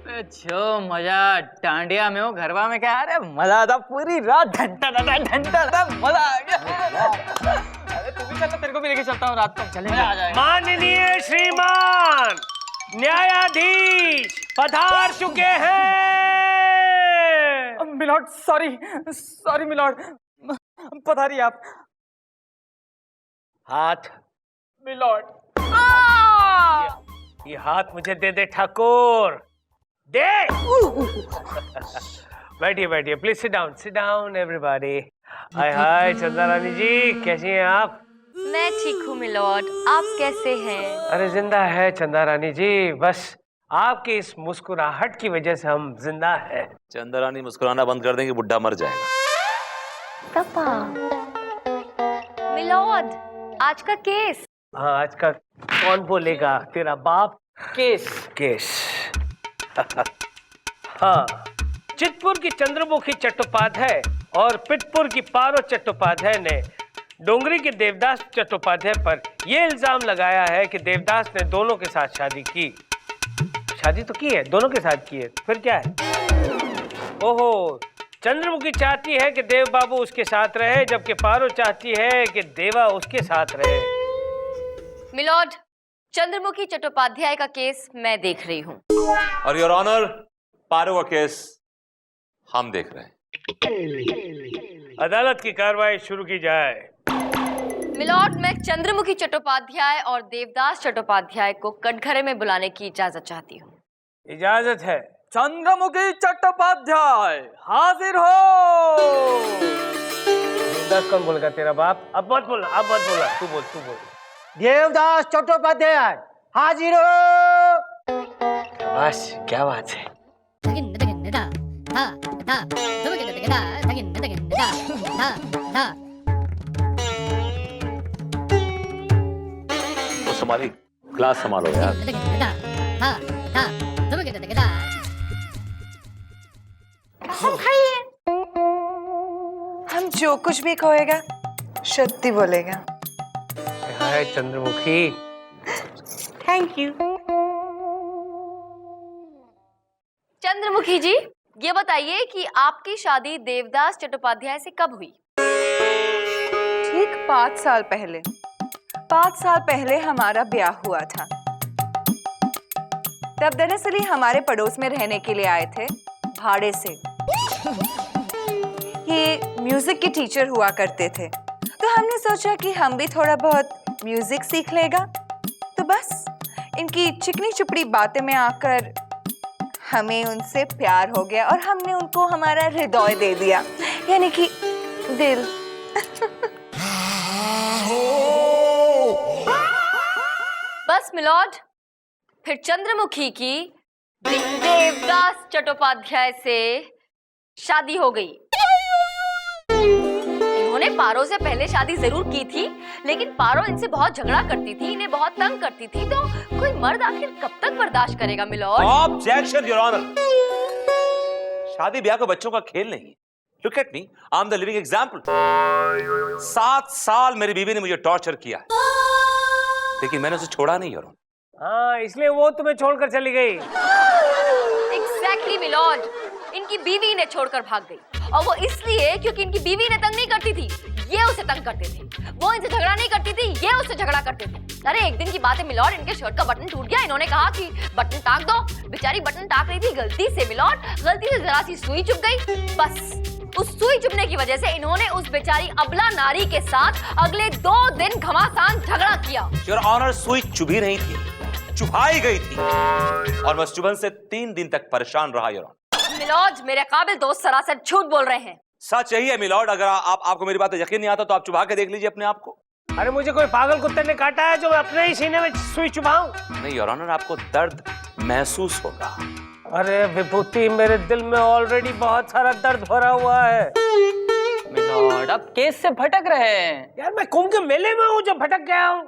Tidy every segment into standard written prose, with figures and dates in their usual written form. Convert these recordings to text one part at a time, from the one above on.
जो मजा डांडिया में हो गरबा में क्या, अरे मजा था पूरी रात, घंटा था मजा आ गया। अरे तू भी चल, तेरे को भी लेके चलता हूँ रात को, चलेंगे। आ जाएगा। माननीय श्रीमान न्यायाधीश पधार चुके हैं। मिलॉर्ड सॉरी मिलॉर्ड, पधारिए आप। हाथ मिलॉर्ड। ये हाथ मुझे दे दे ठाकुर, दे। बैठिए बैठिए, please sit down everybody. Hi hi Chanda Rani जी, कैसी हैं आप? मैं ठीक हूँ मिलॉर्ड, आप कैसे हैं? अरे जिंदा है चंदा रानी जी, बस आपकी इस मुस्कुराहट की वजह से हम जिंदा हैं। चंदा रानी मुस्कुराना बंद कर देंगे, बुढ़ा मर जाएगा। पापा। मिलॉर्ड, आज का केस। हाँ, आज का कौन बोलेगा, तेरा बाप। केस हाँ, चितपुर की चंद्रमुखी चट्टोपाध्याय और पिटपुर की पारो चट्टोपाध्याय ने डोंगरी के देवदास चट्टोपाध्याय पर यह इल्जाम लगाया है कि देवदास ने दोनों के साथ शादी की। शादी तो की है, दोनों के साथ की है, फिर क्या है? ओहो, चंद्रमुखी चाहती है कि देव बाबू उसके साथ रहे, जबकि पारो चाहती है कि देवा उसके साथ रहे। मिलॉर्ड, चंद्रमुखी चट्टोपाध्याय का केस मैं देख रही हूँ। और योर ऑनर, पारो का केस हम देख रहे हैं। अदालत की कार्रवाई शुरू की जाए। मिलॉर्ड, मैं चंद्रमुखी चट्टोपाध्याय और देवदास चट्टोपाध्याय को कटघरे में बुलाने की इजाजत चाहती हूँ। इजाजत है। चंद्रमुखी चट्टोपाध्याय हाजिर हो। देवदास कौन बोलेगा, तेरा बाप? अब मत बोला, तू बोल। देवदास चट्टोपाध्याय हाजिर हो। बस क्या बात है। तो संभाली, क्लास संभालो यार। हम जो कुछ भी कहेगा सत्य बोलेगा। Hi Chandramukhi. Thank you. Chandramukhi ji, ये बताइए कि आपकी शादी देवदास चट्टोपाध्याय से कब हुई? ठीक 5 साल पहले। 5 साल पहले हमारा ब्याह हुआ था। तब दरअसल ही हमारे पड़ोस में रहने के लिए आए थे भाड़े से। ये म्यूजिक के टीचर हुआ करते थे, तो हमने सोचा कि हम भी थोड़ा बहुत म्यूजिक सीख लेगा। तो बस इनकी चिकनी चुपड़ी बातें में आकर हमें उनसे प्यार हो गया और हमने उनको हमारा हृदय दे दिया, यानी कि दिल। बस मिलॉर्ड, फिर चंद्रमुखी की देवदास चट्टोपाध्याय से शादी हो गई। इन्होंने पारो से पहले शादी जरूर की थी, लेकिन पारो इनसे बहुत झगड़ा करती थी, इन्हें बहुत तंग करती थी। तो कोई मर्द आखिर कब तक बर्दाश्त करेगा मिलॉर्ड? Objection your honour. शादी ब्याह को बच्चों का खेल नहीं है। Look at me, I am the living example. 7 साल मेरी बीवी ने मुझे टॉर्चर किया है, लेकिन मैंने उसे छोड़ा नहीं योर ऑनर। हाँ, इसलिए वो तुम्हें छोड़कर चली गई। एग्जैक्टली मिलॉर्ड, इनकी बीवी इन्हें छोड़कर भाग गई, और वो इसलिए क्योंकि इनकी बीवी इन्हें तंग नहीं करती थी, ये उसे तंग करते थे। वो इनसे झगड़ा नहीं करती थी, ये उससे झगड़ा करते थे। अरे एक दिन की बात है मिलॉर्ड, इनके शर्ट का बटन टूट गया। इन्होंने कहा कि बटन टाक दो। बेचारी बटन टाक रही थी गलती से मिलॉर्ड, गलती से जरा सी सुई चुभ गई। बस उस सुई चुभने की वजह से इन्होंने उस बेचारी अबला नारी के साथ अगले 2 दिन घमासान झगड़ा किया। योर ऑनर, सुई चुभी नहीं थी, चुभाई गई थी, और मैं चुभन से 3 दिन तक परेशान रहा योर ऑनर। मिलॉर्ड, मेरे काबिल दोस्त सरासर झूठ बोल रहे हैं। सच यही है मिलॉर्ड। अगर आपको मेरी बात यकीन नहीं आता तो आप चुभा के देख लीजिए अपने आप को। अरे मुझे कोई पागल कुत्ते ने काटा है जो अपने ही सीने में सुई चुभाऊं? नहीं योर ऑनर, आपको दर्द महसूस होगा। अरे विभूति, मेरे दिल में ऑलरेडी बहुत सारा दर्द भरा हुआ है। मिलॉर्ड, आप केस से भटक रहे हैं। यार मैं कुंभ के मेले में हूँ जो भटक गया हूँ।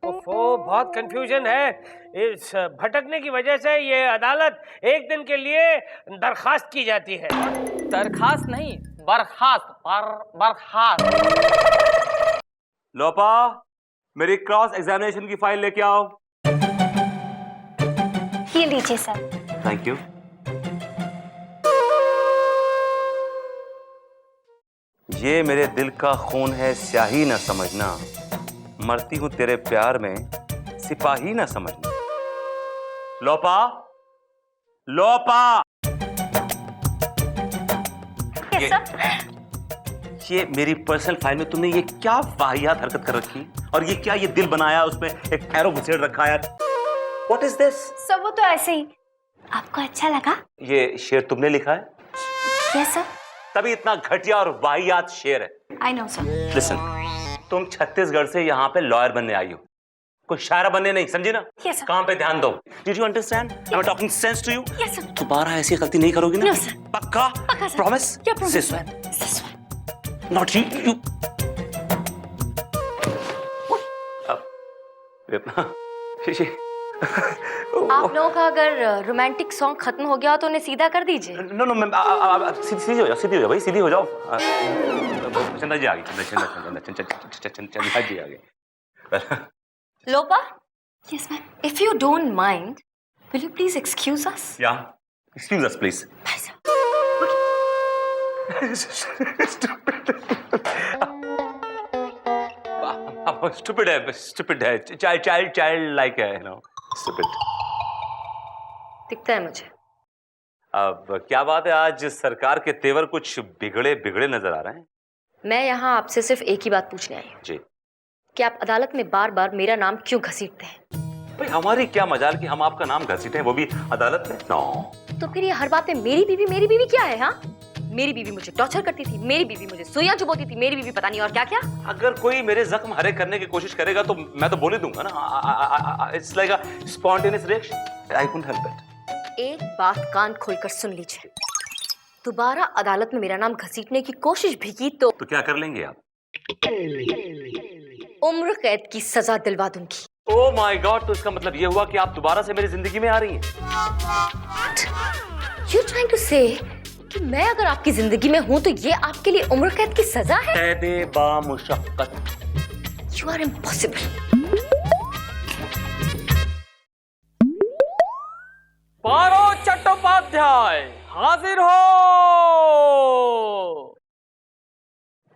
ओफो, बहुत कंफ्यूजन है। इस भटकने की वजह से ये अदालत एक दिन के लिए दरखास्त की जाती है। दरखास्त नहीं, बर्खास्त। बर्खास्त। लोपा, मेरी क्रॉस एग्जामिनेशन की फाइल लेके आओ। ये लीजिए सर। Thank you. ये मेरे दिल का खून है, स्याही ना समझना, मरती हूं तेरे प्यार में, सिपाही ना समझना। लोपा, लोपा। ये मेरी पर्सनल फाइल में तुमने ये क्या वाहियात हरकत कर रखी, और ये क्या, ये दिल बनाया, उसमें एक एरो घुसेड़ रखा है। What is this? सब वो तो ऐसे ही। आपको अच्छा लगा? ये शेर तुमने लिखा है? Yes sir. तभी इतना घटिया और वाहियात शेर है। I know sir. लिसन, तुम छत्तीसगढ़ से यहाँ पे लॉयर बनने आई हो, कोई शायरा बनने नहीं, समझी ना? Yes, sir. काम पे ध्यान दो। Did you understand? Am I talking sense to you? Yes, sir. दोबारा ऐसी गलती नहीं करोगी ना? No, sir. पक्का? पक्का, sir. Promise? Yeah, promise. Say so. This one. Not you. You. आप लोगों का अगर रोमांटिक सॉन्ग खत्म हो गया तो उन्हें सीधा कर दीजिए। नो नो मैम, सीधी हो जाओ, सीधी हो जाओ भाई, सीधी हो जाओ। चंदा जी आ गई, चंदा जी आ गई। लोपा? Yes, ma'am. If you don't mind, will you please excuse us? Yeah, excuse us please. Bye, sir. Stupid है, child like है, you know, stupid. दिखता है मुझे। अब क्या बात है, आज सरकार के तेवर कुछ बिगड़े बिगड़े नजर आ रहे हैं। मैं यहाँ आपसे सिर्फ एक ही बात पूछने आई हूँ जी। कि आप अदालत में बार बार मेरा नाम क्यों घसीटते हैं? भाई हमारी क्या मजाल कि हम आपका नाम घसीटे, वो भी अदालत में? नो। तो फिर ये हर बात में मेरी बीवी क्या है? हाँ, मेरी बीवी मुझे टॉर्चर करती थी, मेरी बीवी मुझे सुइयां चुभोती थी, मेरी बीवी पता नहीं और क्या क्या। अगर कोई मेरे जख्म हरे करने की कोशिश करेगा तो मैं तो बोल ही दूंगा ना। It's like a spontaneous reaction, I couldn't help it. एक बात कान खोलकर सुन लीजिए, दोबारा अदालत में मेरा नाम घसीटने की कोशिश भी की तो क्या कर लेंगे आप? उम्र कैद की सजा दिलवा दूंगी। ओह माय गॉड, तो इसका मतलब ये हुआ कि आप दोबारा से मेरी जिंदगी में आ रही हैं? You're trying to say कि मैं अगर आपकी जिंदगी में हूं तो ये आपके लिए उम्र कैद की सजा है? कैदे बामुशक्कत। You are impossible. पारो चट्टोपाध्याय हाजिर हो।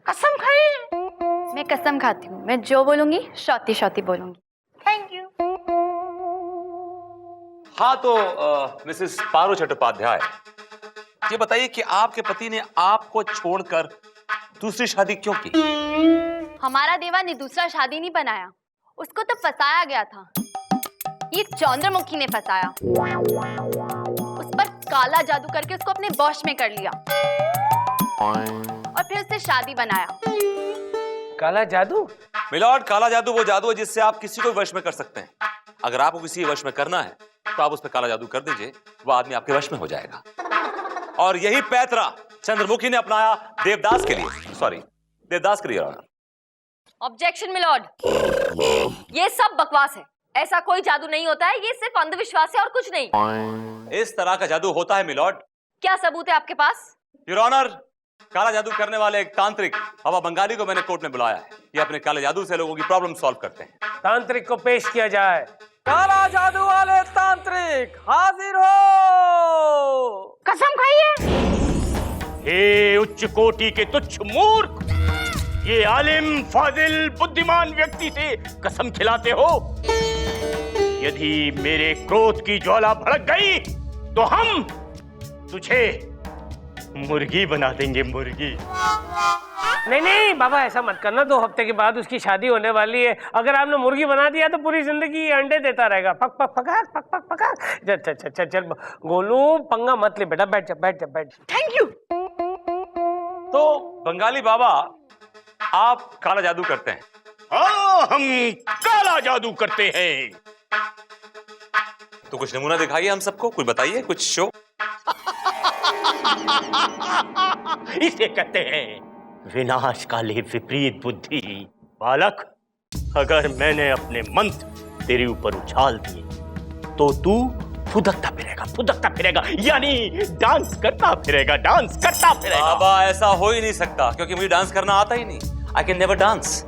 कसम खाई? मैं कसम खाती हूँ, मैं जो बोलूंगी शौती शौती बोलूंगी। Thank you. हाँ तो मिसेस पारो चट्टोपाध्याय, ये बताइए कि आपके पति ने आपको छोड़कर दूसरी शादी क्यों की? हमारा देवा ने दूसरा शादी नहीं बनाया, उसको तो फंसाया गया था। ये चंद्रमुखी ने फंसाया, उस पर काला जादू करके उसको अपने वश में कर लिया और फिर उससे शादी बनाया। काला जादू? मिलॉर्ड, काला जादू वो जादू है जिससे आप किसी को वश में कर सकते हैं। अगर आपको किसी वश में करना है तो आप उस पर काला जादू कर दीजिए, वो आदमी आपके वश में हो जाएगा। और यही पैतरा चंद्रमुखी ने अपनाया देवदास के लिए, सॉरी देवदास के लिए। ऑब्जेक्शन मिलॉर्ड, ये सब बकवास है, ऐसा कोई जादू नहीं होता है, ये सिर्फ अंधविश्वास है और कुछ नहीं। इस तरह का जादू होता है मिलॉर्ड। क्या सबूत है आपके पास? योर ऑनर, काला जादू करने वाले एक तांत्रिक बाबा बंगाली को मैंने कोर्ट में बुलाया है। ये अपने काले जादू से लोगों की प्रॉब्लम सॉल्व करते हैं। तांत्रिक को पेश किया जाए। काला जादू वाले तांत्रिक हाजिर हो। कसम खाइए। हे उच्च कोटि के तुच्छ मूर्ख, ये आलिम फाजिल बुद्धिमान व्यक्ति से कसम खिलाते हो? यदि मेरे क्रोध की ज्वाला भड़क गई तो हम तुझे मुर्गी बना देंगे, मुर्गी। नहीं नहीं बाबा, ऐसा मत करना, 2 हफ्ते के बाद उसकी शादी होने वाली है। अगर आपने मुर्गी बना दिया तो पूरी जिंदगी अंडे देता रहेगा। पक पक पकाक, पक पक पकाक। चल चल चल चल चल गोलू, पंगा मत ले बेटा, बैठ जा बैठ जा बैठ जा। Thank you. तो बंगाली बाबा, आप काला जादू करते हैं? हाँ, हम काला जादू करते हैं। तो कुछ नमूना दिखाइए हम सबको, कुछ बताइए, कुछ शो। इसे कहते हैं विनाशकाले विपरीत बुद्धि। बालक, अगर मैंने अपने मंत्र तेरे ऊपर उछाल दिए तो तू फुदकता फिरेगा, यानी डांस करता फिरेगा। बाबा, ऐसा हो ही नहीं सकता क्योंकि मुझे डांस करना आता ही नहीं। I can never dance.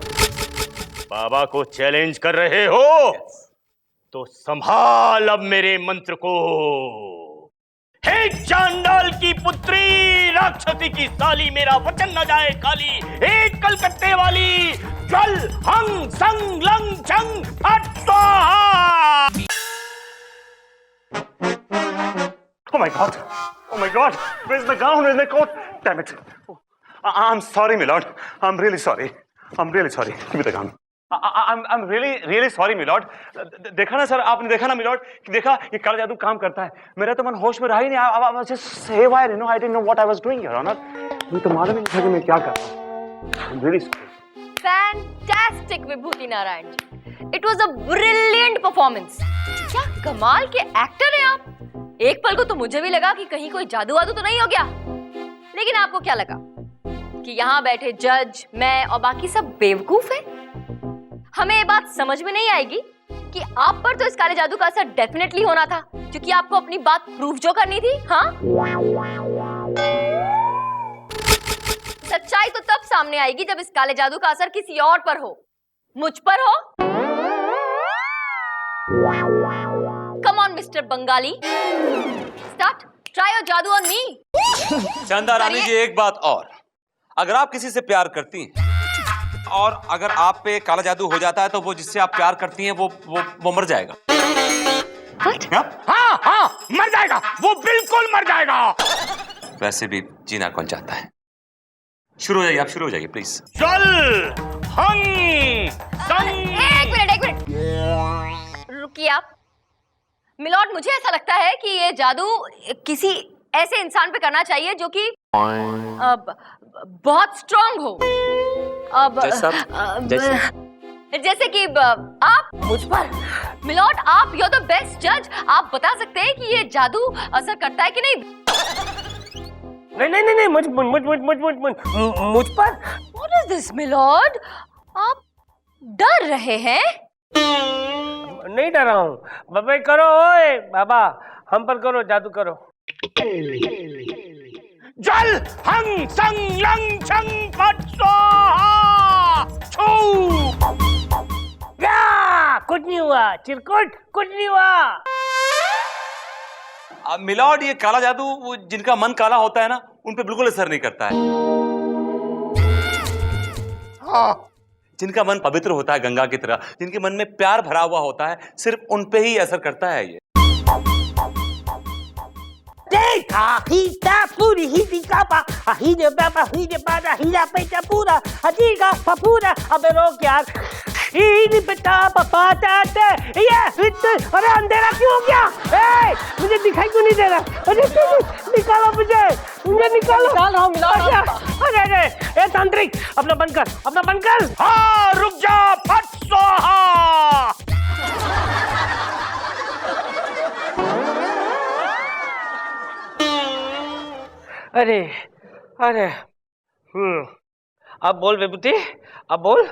बाबा को चैलेंज कर रहे हो? तो संभाल अब मेरे मंत्र को। हे चांडाल की पुत्री, राक्षसी की साली, मेरा वचन न जाए खाली। एक कलकत्ते वाली, ज्वल हंग संग लंग चंग फट स्वाहा। Oh my God! Oh my God! Where's the gown? Where's the coat? Damn it! I'm sorry, my lord. I'm really sorry. I'm really sorry. Give me the gown. I'm really sorry, my lord. देखा ना sir, आपने देखा ना my lord, कि देखा ये काला जादू काम करता है। मेरा तो मन होश में रहा ही नहीं। I was just haywire, you know. I didn't know what I was doing, Your Honor. मुझे तो मालूम ही नहीं था कि मैं क्या कर रहा हूँ। I'm really sorry. Fantastic, Vibhuti Narayan ji. It was a brilliant performance. क्या कमाल के एक्टर हैं आप। एक पल को तो मुझे भी लगा कि कहीं कोई जादू वादू तो नहीं हो गया। लेकिन आपको क्या लगा कि यहाँ बैठे जज, मैं और बाकी सब बेवकूफ हैं? हमें ये बात समझ में नहीं आएगी कि आप पर तो इस काले जादू का असर डेफिनेटली होना था, क्योंकि आपको अपनी बात प्रूफ जो करनी थी। हाँ, सच्चाई तो तब सामने आएगी जब इस काले जादू का असर किसी और पर हो, मुझ पर हो। Come on mister Bengali, start, try your जादू ऑन मी। चंदा रानी जी, एक बात और, अगर आप किसी से प्यार करती हैं और अगर आप पे काला जादू हो जाता है तो वो जिससे आप प्यार करती हैं वो मर जाएगा। हाँ, मर जाएगा, वो बिल्कुल मर जाएगा। वैसे भी जीना कौन चाहता है। शुरू हो जाइए, आप शुरू हो जाइए प्लीज। चल हंग संग। एक मिनट रुकिए आप। मिलॉर्ड, मुझे ऐसा लगता है कि ये जादू किसी ऐसे इंसान पे करना चाहिए जो कि बहुत स्ट्रांग हो। जैसे कि आप मुझ पर। मिलॉर्ड, आप यू आर द बेस्ट जज। आप बता सकते हैं कि ये जादू असर करता है कि नहीं? नहीं, मुझ पर। What is this, milord? आप डर रहे हैं? नहीं डरा हूँ। बाबा करो, ओए बाबा, हम पर करो, जादू करो। जल हंग संग लंग छंग फट स्वाहा। छू। या कुछ नहीं हुआ, चिरकुट कुछ नहीं हुआ। मिलॉर्ड, ये काला जादू वो जिनका मन काला होता है ना, उन पे बिल्कुल असर नहीं करता है। हाँ। जिनका मन पवित्र होता है गंगा की तरह, जिनके मन में प्यार भरा हुआ होता है, सिर्फ उन पे ही असर करता है ये। अबे रोक यार। अरे अंधेरा क्यों हो गया? मुझे दिखाई क्यों नहीं दे रहा? अरे निकालो मुझे निकालो। निकाल रहा हूँ मिलॉर्ड। अरे तांत्रिक, अपना बंद कर। हाँ, रुक जा, फट स्वाहा। अरे अब बोल विभूति, अब बोल।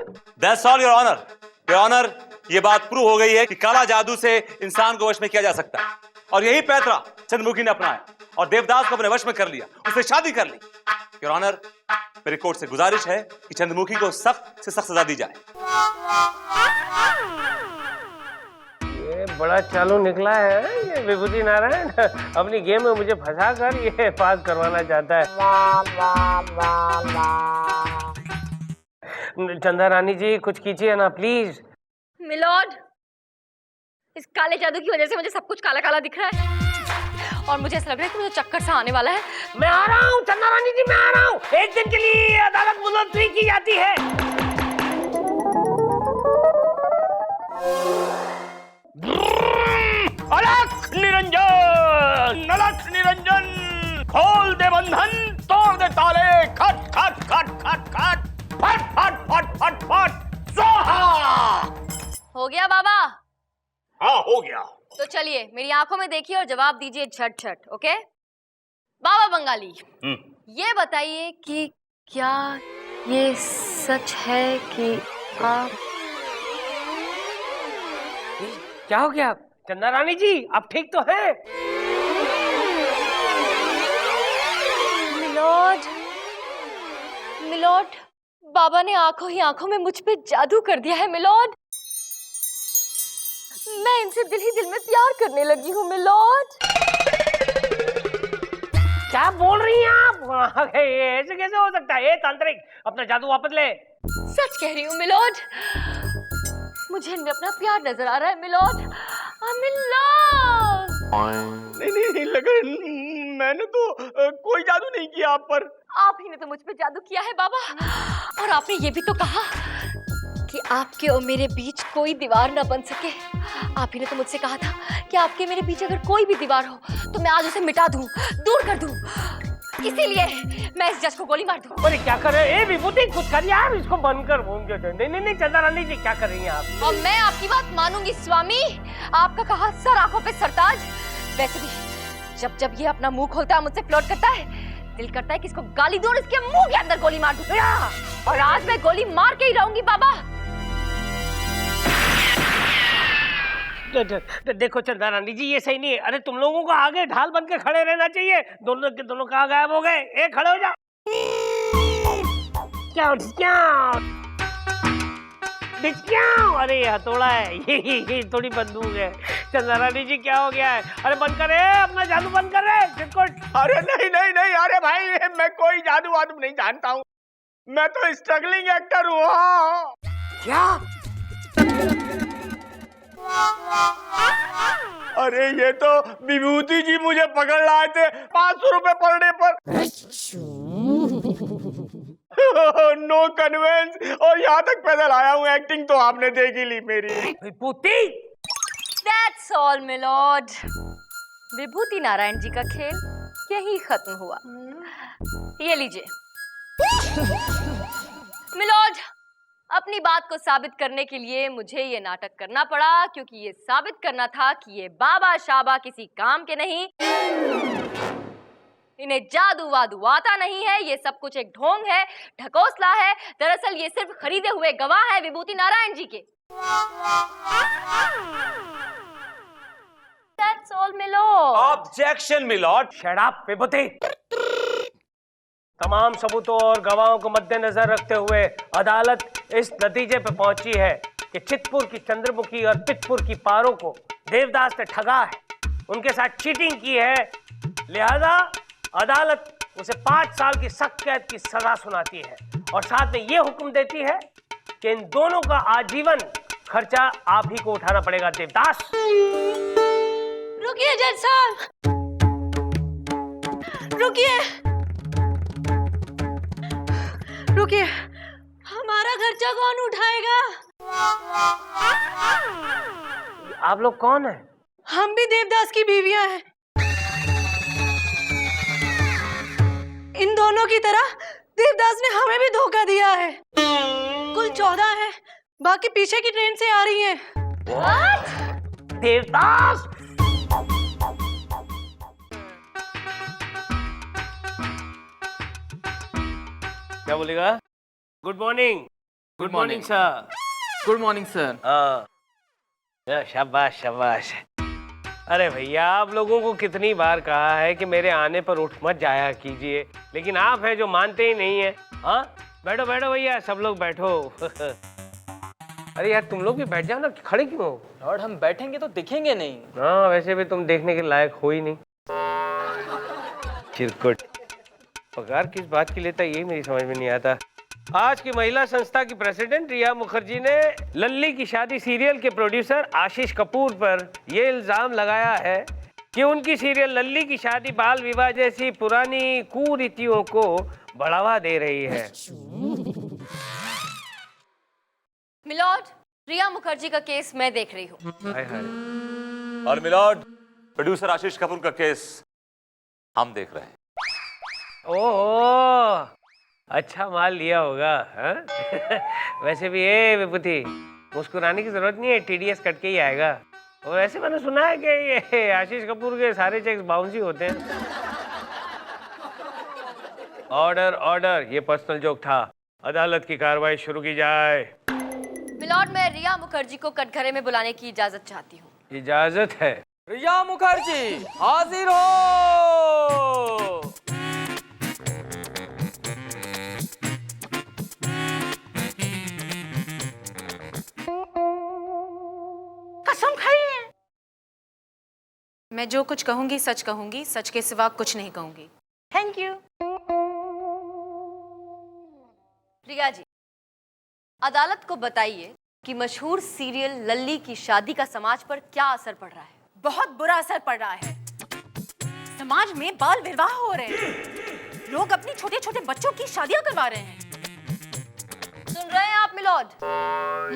That's all, Your Honor. Your Honor, ये बात प्रूव हो गई है कि काला जादू से इंसान को वश में किया जा सकता है, और यही पैतरा चंद्रमुखी ने अपनाया और देवदास को अपने वश में कर लिया, उससे शादी कर ली। Your Honor, मेरी कोर्ट से गुजारिश है कि चंद्रमुखी को सख्त से सख्त सजा दी जाए। ये बड़ा चालू निकला है ये विभूति नारायण। अपनी गेम में मुझे फंसा कर ये पास करवाना चाहता है। चंदा रानी जी, कुछ कीजिए ना प्लीज। मिलॉर्ड, इस काले जादू की वजह से मुझे सब कुछ काला काला दिख रहा है और मुझे ऐसा लग रहा है कि मुझे चक्कर सा आने वाला है। मैं आ रहा हूँ चंदा रानी जी, मैं आ रहा हूँ। एक दिन के लिए अदालत मुलतवी की जाती है। अलख निरंजन, खोल दे बंधन, तोड़ दे ताले, खट खट खट खट खट, फट फट फट फट फट स्वाहा। हो गया बाबा? हाँ, हो गया। तो चलिए मेरी आंखों में देखिए और जवाब दीजिए झट झट। ओके बाबा बंगाली, ये बताइए कि क्या ये सच है कि आप क्या हो गया चंदा रानी जी, आप ठीक तो हैं? मिलॉर्ड, बाबा ने आंखों ही आंखों में मुझ पे जादू कर दिया है मिलॉर्ड। मैं इनसे दिल ही दिल में प्यार करने लगी हूँ मिलॉर्ड। क्या बोल रही हैं आप? ये ऐसे कैसे हो सकता है? तांत्रिक, अपना जादू वापस ले। सच कह रही हूँ मिलोड, मुझे इनमें अपना प्यार नजर आ रहा है मिलोड। I'm in love। नहीं लगन, मैंने तो कोई जादू नहीं किया आप पर। आप ही ने तो मुझ पे जादू किया है बाबा, और आपने ये भी तो कहा कि आपके और मेरे बीच कोई दीवार ना बन सके। आप ही ने तो मुझसे कहा था कि आपके मेरे बीच अगर कोई भी दीवार हो तो मैं आज उसे मिटा दूं, दूर कर दूं। इसीलिए मैं इस जज को गोली मार दूं। अरे क्या कर रहे हैं? विभूति कुछ करिए आप, इसको बंद कर। नहीं चंदा रानी जी, क्या कर रही हैं आप? और मैं आपकी बात मानूंगी स्वामी, आपका कहा सर आंखों पे सरताज। वैसे भी जब ये अपना मुंह खोलता है, मुझसे फ्लर्ट करता है, दिल करता है कि इसको गाली दूं और इसके मुंह के अंदर गोली मार दूं। और आज मैं गोली मार के ही रहूंगी बाबा। देखो चंदा रानी जी, ये सही नहीं है। अरे तुम लोगों को आगे ढाल बन के खड़े रहना चाहिए। दोनों के दोनों कहाँ गायब हो गए? एक खड़े हो जाओ। अरे हथौड़ा है, ये थोड़ी बंदूक है। चंदा रानी जी क्या हो गया है? अरे बंद करे अपना जादू, बंद कर रहे चिरकुट। अरे नहीं, अरे भाई मैं कोई जादू वादू नहीं जानता हूँ, मैं तो स्ट्रगलिंग एक्टर हूँ। क्या? अरे ये तो विभूति जी मुझे पकड़ लाए थे 500 रुपए पर डे पर। नो कन्वेंस, और यहाँ तक पैदल आया हूँ। एक्टिंग तो आपने देख ही ली मेरी। विभूति, That's all, मिलोड। विभूति नारायण जी का खेल यही खत्म हुआ। ये लीजिए मिलोड, अपनी बात को साबित करने के लिए मुझे ये नाटक करना पड़ा, क्योंकि ये साबित करना था कि ये बाबा शाबा किसी काम के नहीं, इन्हें जादू वादू आता नहीं है। ये सब कुछ एक ढोंग है, ढकोसला है। दरअसल ये सिर्फ खरीदे हुए गवाह है विभूति नारायण जी के। That's all, milord. Objection milord. Shut up Vibhuti. तमाम सबूतों और गवाहों को मद्देनजर रखते हुए अदालत इस नतीजे पर पहुंची है कि चितपुर की चंद्रमुखी और पितपुर की पारो को देवदास ने ठगा है, उनके साथ चीटिंग की है। लिहाजा अदालत उसे 5 साल की सख्त कैद की सजा सुनाती है और साथ में यह हुक्म देती है कि इन दोनों का आजीवन खर्चा आप ही को उठाना पड़ेगा। देवदास, रुकिए जज साहब, रुकिए, हमारा खर्चा कौन उठाएगा? आप लोग कौन हैं? हम भी देवदास की बीवियां हैं। इन दोनों की तरह देवदास ने हमें भी धोखा दिया है। कुल 14 है, बाकी पीछे की ट्रेन से आ रही हैं। देवदास, क्या बोलेगा? Good morning. Good morning sir. Good morning sir. हाँ, शाबाश शाबाश। अरे भैया, आप लोगों को कितनी बार कहा है कि मेरे आने पर उठ मत जाया कीजिए, लेकिन आप हैं जो मानते ही नहीं है। हाँ, बैठो बैठो भैया, सब लोग बैठो। अरे यार तुम लोग भी बैठ जाओ ना, खड़े क्यों हो? लॉर्ड, हम बैठेंगे तो दिखेंगे नहीं। हाँ, वैसे भी तुम देखने के लायक हो ही नहीं। चिरकुट, पगार किस बात की लेता है यही मेरी समझ में नहीं आता। आज की महिला संस्था की प्रेसिडेंट रिया मुखर्जी ने लल्ली की शादी सीरियल के प्रोड्यूसर आशीष कपूर पर यह इल्जाम लगाया है कि उनकी सीरियल लल्ली की शादी बाल विवाह जैसी पुरानी कुरीतियों को बढ़ावा दे रही है। मिलॉर्ड, रिया मुखर्जी का केस मैं देख रही हूँ। और मिलॉर्ड, प्रोड्यूसर आशीष कपूर का केस हम देख रहे हैं। ओह, अच्छा माल लिया होगा। हाँ? वैसे भी ये विभूति, मुस्कुराने की जरूरत नहीं है, TDS कट के ही आएगा। और वैसे मैंने सुना है कि ये आशीष कपूर के सारे चेक्स बाउंस ही होते हैं। ऑर्डर ऑर्डर, ये पर्सनल जोक था। अदालत की कार्रवाई शुरू की जाए। मिलॉर्ड, मैं रिया मुखर्जी को कटघरे में बुलाने की इजाजत चाहती हूँ। इजाजत है। रिया मुखर्जी हाजिर हो। कसम खाई है। मैं जो कुछ कहूंगी सच कहूंगी, सच के सिवा कुछ नहीं कहूंगी। Thank you. रिया जी, अदालत को बताइए कि मशहूर सीरियल लल्ली की शादी का समाज पर क्या असर पड़ रहा है। बहुत बुरा असर पड़ रहा है। समाज में बाल विवाह हो रहे हैं। लोग अपनी छोटे छोटे बच्चों की शादियां करवा रहे हैं। सुन रहे हैं आप मिलॉर्ड?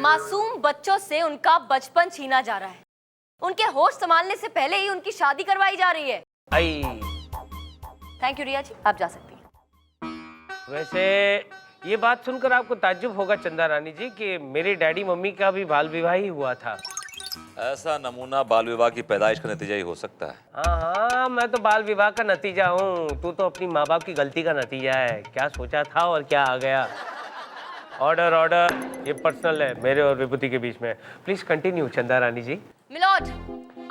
मासूम बच्चों से उनका बचपन छीना जा रहा है। उनके होश संभालने से पहले ही उनकी शादी करवाई जा रही है। आई थैंक यू रिया जी, आप जा सकती हैं। वैसे ये बात सुनकर आपको ताज्जुब होगा चंदा रानी जी कि मेरे डैडी मम्मी का भी बाल विवाह ही हुआ था। ऐसा नमूना बाल विवाह की पैदाइश का नतीजा ही हो सकता है। हाँ, मैं तो बाल विवाह का नतीजा हूँ। तू तो अपनी माँ बाप की गलती का नतीजा है। क्या सोचा था और क्या आ गया। ऑर्डर ऑर्डर, ये पर्सनल है मेरे और विभूति के बीच में। प्लीज कंटिन्यू चंदा रानी जी। मिलॉर्ड,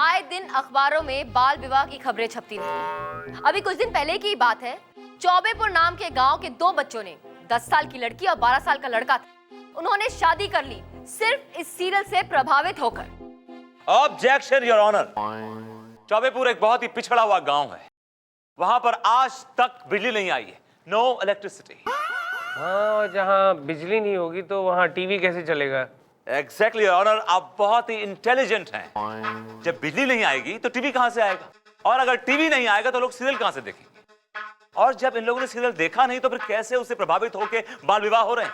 आए दिन अखबारों में बाल विवाह की खबरें छपती रहती हैं। अभी कुछ दिन पहले की बात है, चौबेपुर नाम के गांव के 2 बच्चों ने, 10 साल की लड़की और 12 साल का लड़का था, उन्होंने शादी कर ली सिर्फ इस सीरियल से प्रभावित होकर। Objection your honour. चौबेपुर एक बहुत ही पिछड़ा हुआ गांव है। वहां पर आज तक बिजली नहीं आई है। No electricity. हाँ, और जहाँ बिजली नहीं होगी तो वहाँ टीवी कैसे चलेगा? एग्जैक्टली योर ऑनर, आप बहुत ही इंटेलिजेंट हैं। जब बिजली नहीं आएगी तो टीवी कहां से आएगा, और अगर टीवी नहीं आएगा तो लोग सीरियल कहां से देखेंगे, और जब इन लोगों ने सीरियल देखा नहीं तो फिर कैसे उससे प्रभावित होकर बाल विवाह हो रहे हैं।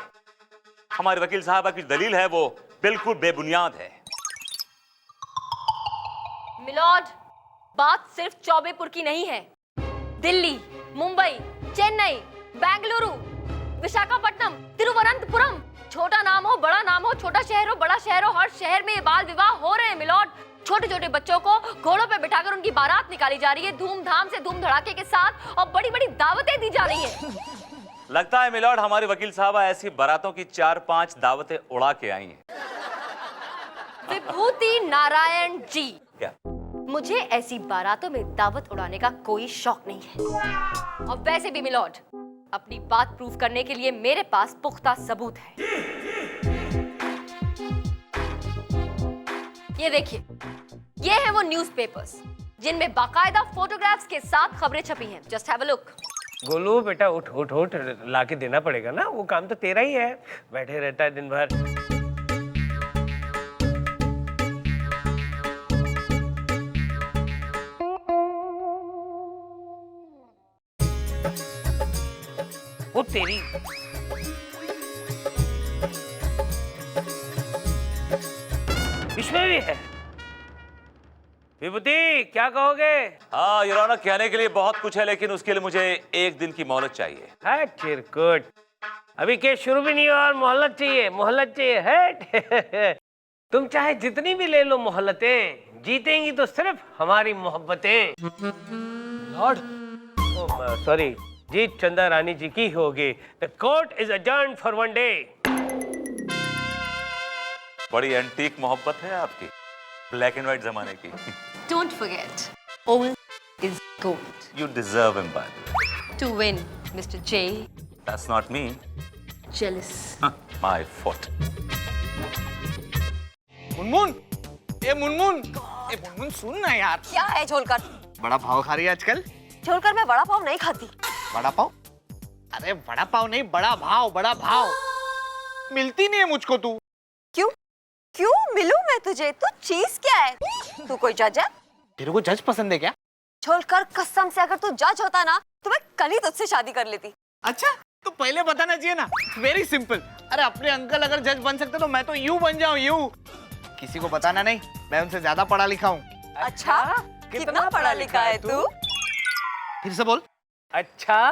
हमारे वकील साहबा की दलील है वो बिल्कुल बेबुनियाद है। मिलॉर्ड, बात सिर्फ चौबेपुर की नहीं है। दिल्ली, मुंबई, चेन्नई, बेंगलुरु, विशाखापट्टनम, तिरुवनंतपुरम, छोटा नाम हो बड़ा नाम हो, छोटा शहर हो बड़ा शहर हो, हर शहर में ये बाल विवाह हो रहे हैं मिलॉर्ड। छोटे छोटे बच्चों को घोड़ों पे बिठाकर उनकी बारात निकाली जा रही है, धूमधाम से, धूम धड़ाके के साथ, और बड़ी बड़ी दावतें दी जा रही हैं। लगता है मिलॉर्ड हमारे वकील साहबा ऐसी बारातों की 4-5 दावतें उड़ा के आई हैं। विभूति नारायण जी, क्या? मुझे ऐसी बारातों में दावत उड़ाने का कोई शौक नहीं है। और वैसे भी मिलॉर्ड, अपनी बात प्रूव करने के लिए मेरे पास पुख्ता सबूत है। ये देखिए, ये है वो न्यूज़पेपर्स जिनमें बाकायदा फोटोग्राफ्स के साथ खबरें छपी हैं। Just have a look. Golu बेटा, उठ उठ उठ, ला के देना पड़ेगा ना, वो काम तो तेरा ही है। बैठे रहता है दिन भर। वो तेरी इसमें भी है। विभूति, क्या कहोगे? हाँ योर ऑनर, कहने के लिए बहुत कुछ है, लेकिन उसके लिए मुझे 1 दिन की मोहलत चाहिए। है चिरकुट, अभी केस शुरू भी नहीं हुआ और मोहलत चाहिए? मोहलत चाहिए है? तुम चाहे जितनी भी ले लो मोहलतें, जीतेंगी तो सिर्फ हमारी मोहब्बतें। लॉर्ड, सॉरी, जीत चंदा रानी जी की होगी। The court is adjourned for 1 day. बड़ी एंटीक मोहब्बत है आपकी, ब्लैक एंड व्हाइट जमाने की। Don't forget, old is gold. You deserve him, by the way. To win, Mr. J. That's not me. Jealous. My foot. Munmun, ए मुनमुन सुन ना यार। क्या है झोलकर? बड़ा पाव खा रही है आजकल? झोलकर मैं बड़ा पाव नहीं खाती। बड़ा पाव? अरे बड़ा पाव नहीं, बड़ा भाव, बड़ा भाव। मिलती नहीं है मुझको तू। क्यों? क्यों मिलूं मैं तुझे? तू चीज क्या है? तू कोई जज है? तेरे को जज पसंद है क्या? झोलकर कसम से, अगर तू जज होता ना तो मैं कल ही तुझसे शादी कर लेती। अच्छा, तो पहले बताना चाहिए ना। Very simple. अरे अपने अंकल अगर जज बन सकते तो मैं तो यूं बन जाऊं, यूं। किसी को बताना नहीं, मैं उनसे ज्यादा पढ़ा लिखा हूँ। अच्छा, कितना पढ़ा लिखा है तू? फिर से बोल। अच्छा,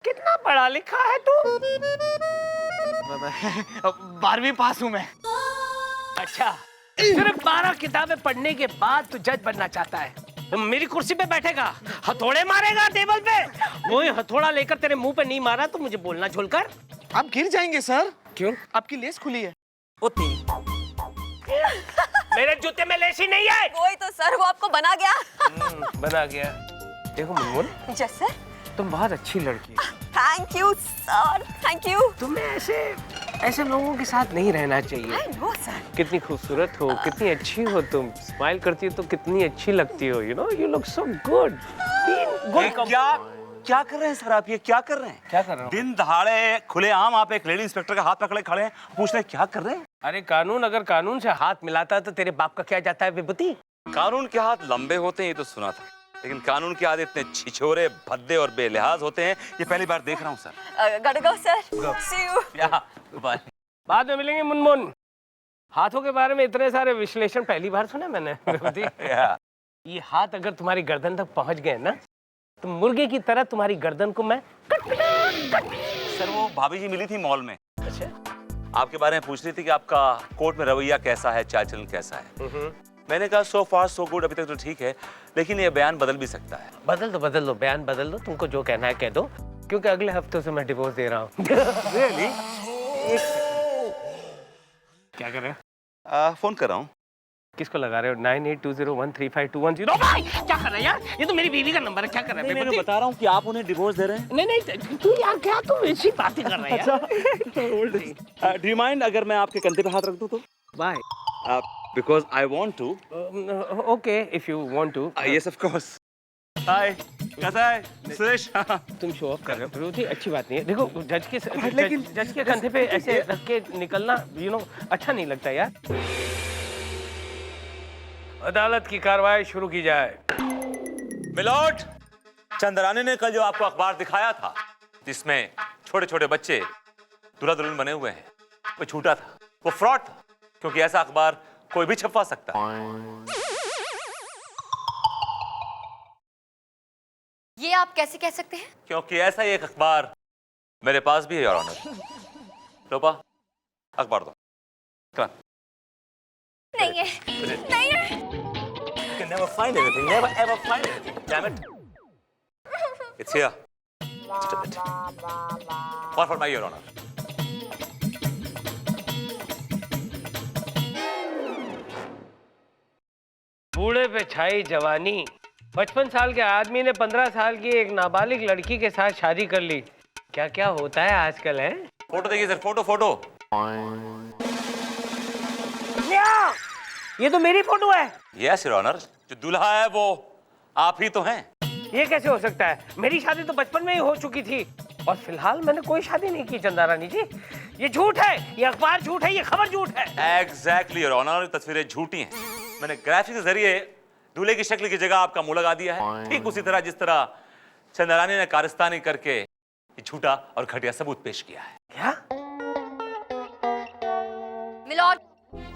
कितना पढ़ा लिखा है तू? 12वीं पास हूँ मैं। अच्छा, सिर्फ 12 किताबें पढ़ने के बाद तू जज बनना चाहता है? मेरी कुर्सी पे बैठेगा, हथौड़े मारेगा टेबल पे। वो हथौड़ा लेकर तेरे मुंह पे नहीं मारा तो मुझे बोलना झोलकर। आप गिर जाएंगे सर। क्यों? आपकी लेस खुली है। वो तेरी मेरे जूते में लेस ही नहीं है। वही तो सर, वो आपको बना गया। बना गया। देखो मुनमुन, यस सर। तुम बहुत अच्छी लड़की हो। Thank you sir, thank you. तुम्हें ऐसे लोगों के साथ नहीं रहना चाहिए। I know sir. कितनी खूबसूरत हो, कितनी अच्छी हो तुम। स्माइल करती हो तो कितनी अच्छी लगती हो। You know, you look so good. क्या कर रहे हैं सर आप, ये क्या कर रहे हैं? क्या कर रहा हूँ? दिन दहाड़े खुलेआम आप एक लेडी इंस्पेक्टर का हाथ पकड़े खड़े हैं, पूछ रहे हैं क्या कर रहे हैं? अरे कानून अगर कानून से हाथ मिलाता है तो तेरे बाप का क्या जाता है विभूति? कानून के हाथ लंबे होते हैं ये तो सुना था, लेकिन कानून के हाथ इतने छिछोरे, भद्दे और बेलिहाज होते हैं ये पहली बार देख रहा हूँ sir. gotta go, sir. See you. या बाय। बाद में मिलेंगे मुनमुन। हाथों के बारे में इतने सारे विश्लेषण पहली बार सुना मैंने विभूति। ये हाथ अगर तुम्हारी गर्दन तक पहुंच गए ना तो मुर्गे की तरह तुम्हारी गर्दन को मैं सर वो भाभी जी मिली थी मॉल में, अच्छा आपके बारे में पूछ रही थी कि आपका कोर्ट में रवैया कैसा है, चाल चलन कैसा है। मैंने कहा सो फार सो गुड, अभी तक तो ठीक है, लेकिन ये बयान बदल भी सकता है। बदल दो बयान बदल दो, तुमको जो कहना है कह दो, क्योंकि अगले हफ्ते से मैं डिवोर्स दे रहा हूँ। Really? क्या कर रहे हो? फोन कर रहा हूँ। किसको लगा रहे हो? 9820135210। भाई क्या कर रहे हैं यार, ये तो मेरी बीवी का नंबर है। क्या कर रहे हैं? मैं बता रहा हूँ कि आप उन्हें डिवोर्स दे रहे हैं। नहीं तू यार क्या तुम ऐसी बातें कर रहे हैं? डू यू माइंड अगर मैं आपके कंधे पे हाथ रख दूँ तो? Why? Because I want to. Okay, if you want to. Yes, of course. Hi. कैसा है सुरेश? तुम शो ऑफ कर रहे हो विभूति, अच्छी बात नहीं है। देखो जज के कंधे पे ऐसे रख के निकलना अच्छा नहीं लगता यार। अदालत की कार्रवाई शुरू की जाए। मिलोट, चंद्रानी ने कल जो आपको अखबार दिखाया था जिसमें छोटे छोटे बच्चे दूल्हा दुल्हन बने हुए हैं, वो झूठा था, वो फ्रॉड था, क्योंकि ऐसा अखबार कोई भी छपवा सकता है। ये आप कैसे कह सकते हैं? क्योंकि ऐसा ही एक अखबार मेरे पास भी है योर ऑनर। लोपा अखबार दो। Come on. नहीं है, नहीं है। You can never find anything. Never ever find anything. Damn it. It's here. Just a bit. One for my your honor. बूढ़े पे छाई जवानी। 55 साल के आदमी ने 15 साल की एक नाबालिग लड़की के साथ शादी कर ली। क्या क्या होता है आजकल है? फोटो देखिए सर, फोटो। ये तो मेरी फोटो है। यस योर ऑनर, जो दूल्हा है वो आप ही तो हैं। ये कैसे हो सकता है? मेरी शादी तो बचपन में ही हो चुकी थी और फिलहाल मैंने कोई शादी नहीं की चंदा रानी जी। ये झूठ है, ये अखबार झूठ है, ये खबर झूठ है। एग्जैक्टली योर ऑनर, तस्वीरें झूठी हैं। मैंने ग्राफिक के जरिए दूल्हे की शक्ल की जगह आपका मुंह लगा दिया है, ठीक उसी तरह जिस तरह चंद्रानी ने कारस्तानी करके ये झूठा और घटिया सबूत पेश किया है। क्या? मिलॉर्ड,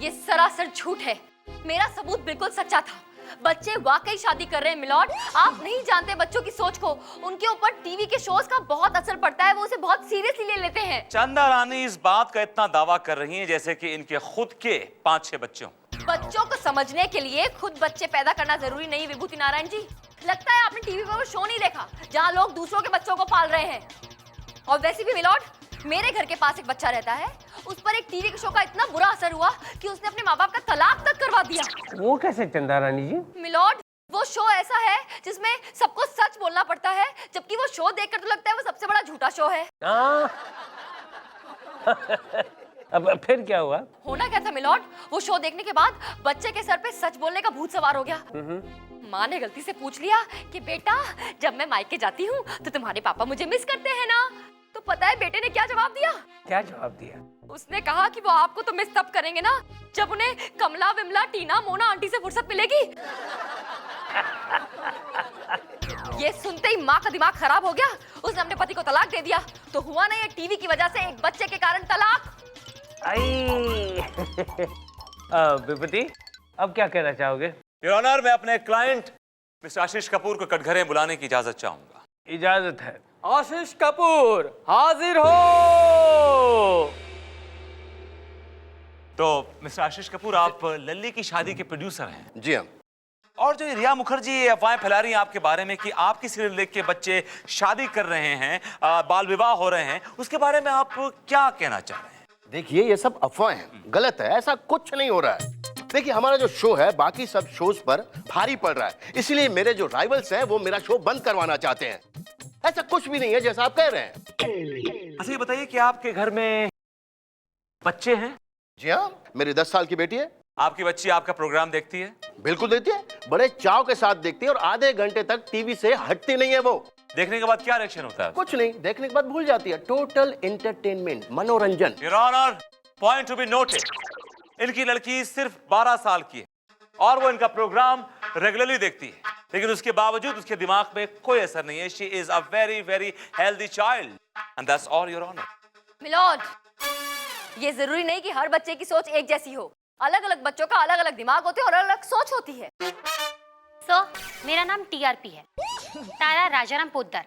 ये सरासर झूठ है। मेरा सबूत बिल्कुल सच्चा था। बच्चे वाकई शादी कर रहे हैं मिलॉर्ड। आप नहीं जानते बच्चों की सोच को, उनके ऊपर टीवी के शोज का बहुत असर पड़ता है, वो उसे बहुत सीरियसली ले लेते हैं। चंदा रानी इस बात का इतना दावा कर रही हैं जैसे कि इनके खुद के 5-6 बच्चे हों। बच्चों को समझने के लिए खुद बच्चे पैदा करना जरूरी नहीं विभूति नारायण जी। लगता है आपने टीवी पर वो शो नहीं देखा जहाँ लोग दूसरों के बच्चों को पाल रहे हैं। और वैसे भी मिलॉर्ड, मेरे घर के पास एक बच्चा रहता है, उस पर एक टीवी के शो का इतना बुरा असर हुआ कि उसने अपने माँ बाप का तलाक तक करवा दिया। वो कैसे चंदा रानी जी? मिलॉर्ड, वो शो ऐसा है जिसमें सबको सच बोलना पड़ता है, जबकि वो शो देखकर तो लगता है वो सबसे बड़ा झूठा शो है। अब फिर क्या हुआ? होना क्या था मिलॉर्ड, वो शो देखने के बाद बच्चे के सर पे सच बोलने का भूत सवार हो गया। माँ ने गलती से पूछ लिया कि बेटा, जब मैं मायके जाती हूँ तो तुम्हारे पापा मुझे मिस करते हैं ना? तो पता है बेटे ने क्या जवाब दिया? क्या जवाब दिया? उसने कहा कि वो आपको तो मिस तब करेंगे ना जब उन्हें कमला, विमला, टीना, मोना आंटी से फुर्सत मिलेगी। ये सुनते ही माँ का दिमाग खराब हो गया। उसने अपने पति को तलाक दे दिया। तो हुआ ना ये टीवी की वजह से एक बच्चे के कारण तलाक। विभूति, अब क्या कहना चाहोगे? योर ऑनर, मैं अपने क्लाइंट मिस्टर आशीष कपूर को कटघरे बुलाने की इजाजत चाहूंगा। इजाजत है। आशीष कपूर हाजिर हो। तो मिस्टर आशीष कपूर, आप लल्ली की शादी के प्रोड्यूसर हैं। जी हाँ। और जो रिया मुखर्जी ये अफवाहें फैला रही हैं आपके बारे में कि आपकी सीरियल देख के बच्चे शादी कर रहे हैं, बाल विवाह हो रहे हैं, उसके बारे में आप क्या कहना चाह रहे हैं? देखिए, ये सब अफवाह हैं, गलत है, ऐसा कुछ नहीं हो रहा है। देखिए, हमारा जो शो है बाकी सब शोज पर भारी पड़ रहा है, इसलिए मेरे जो राइवल्स हैं वो मेरा शो बंद करवाना चाहते हैं। ऐसा कुछ भी नहीं है जैसा आप कह रहे हैं। अच्छा ये बताइए कि आपके घर में बच्चे हैं? जी हाँ, मेरी 10 साल की बेटी है। आपकी बच्ची आपका प्रोग्राम देखती है? बिल्कुल देखती है, बड़े चाव के साथ देखती है और आधे घंटे तक टीवी से हटती नहीं है वो। देखने के बाद क्या रिएक्शन होता है? कुछ नहीं, देखने के बाद भूल जाती है। टोटल एंटरटेनमेंट, मनोरंजन। Your honour, point to be noted, इनकी लड़की सिर्फ 12 साल की है और वो इनका प्रोग्राम रेगुलरली देखती है, लेकिन उसके बावजूद उसके दिमाग में कोई असर नहीं है। She is a very very healthy child and that's all your honour. Milord, ये जरूरी नहीं कि हर बच्चे की सोच एक जैसी हो। अलग अलग बच्चों का अलग अलग दिमाग होते हैं और अलग अलग सोच होती है। सर, मेरा नाम टीआरपी है, Tara Rajaram Poddar,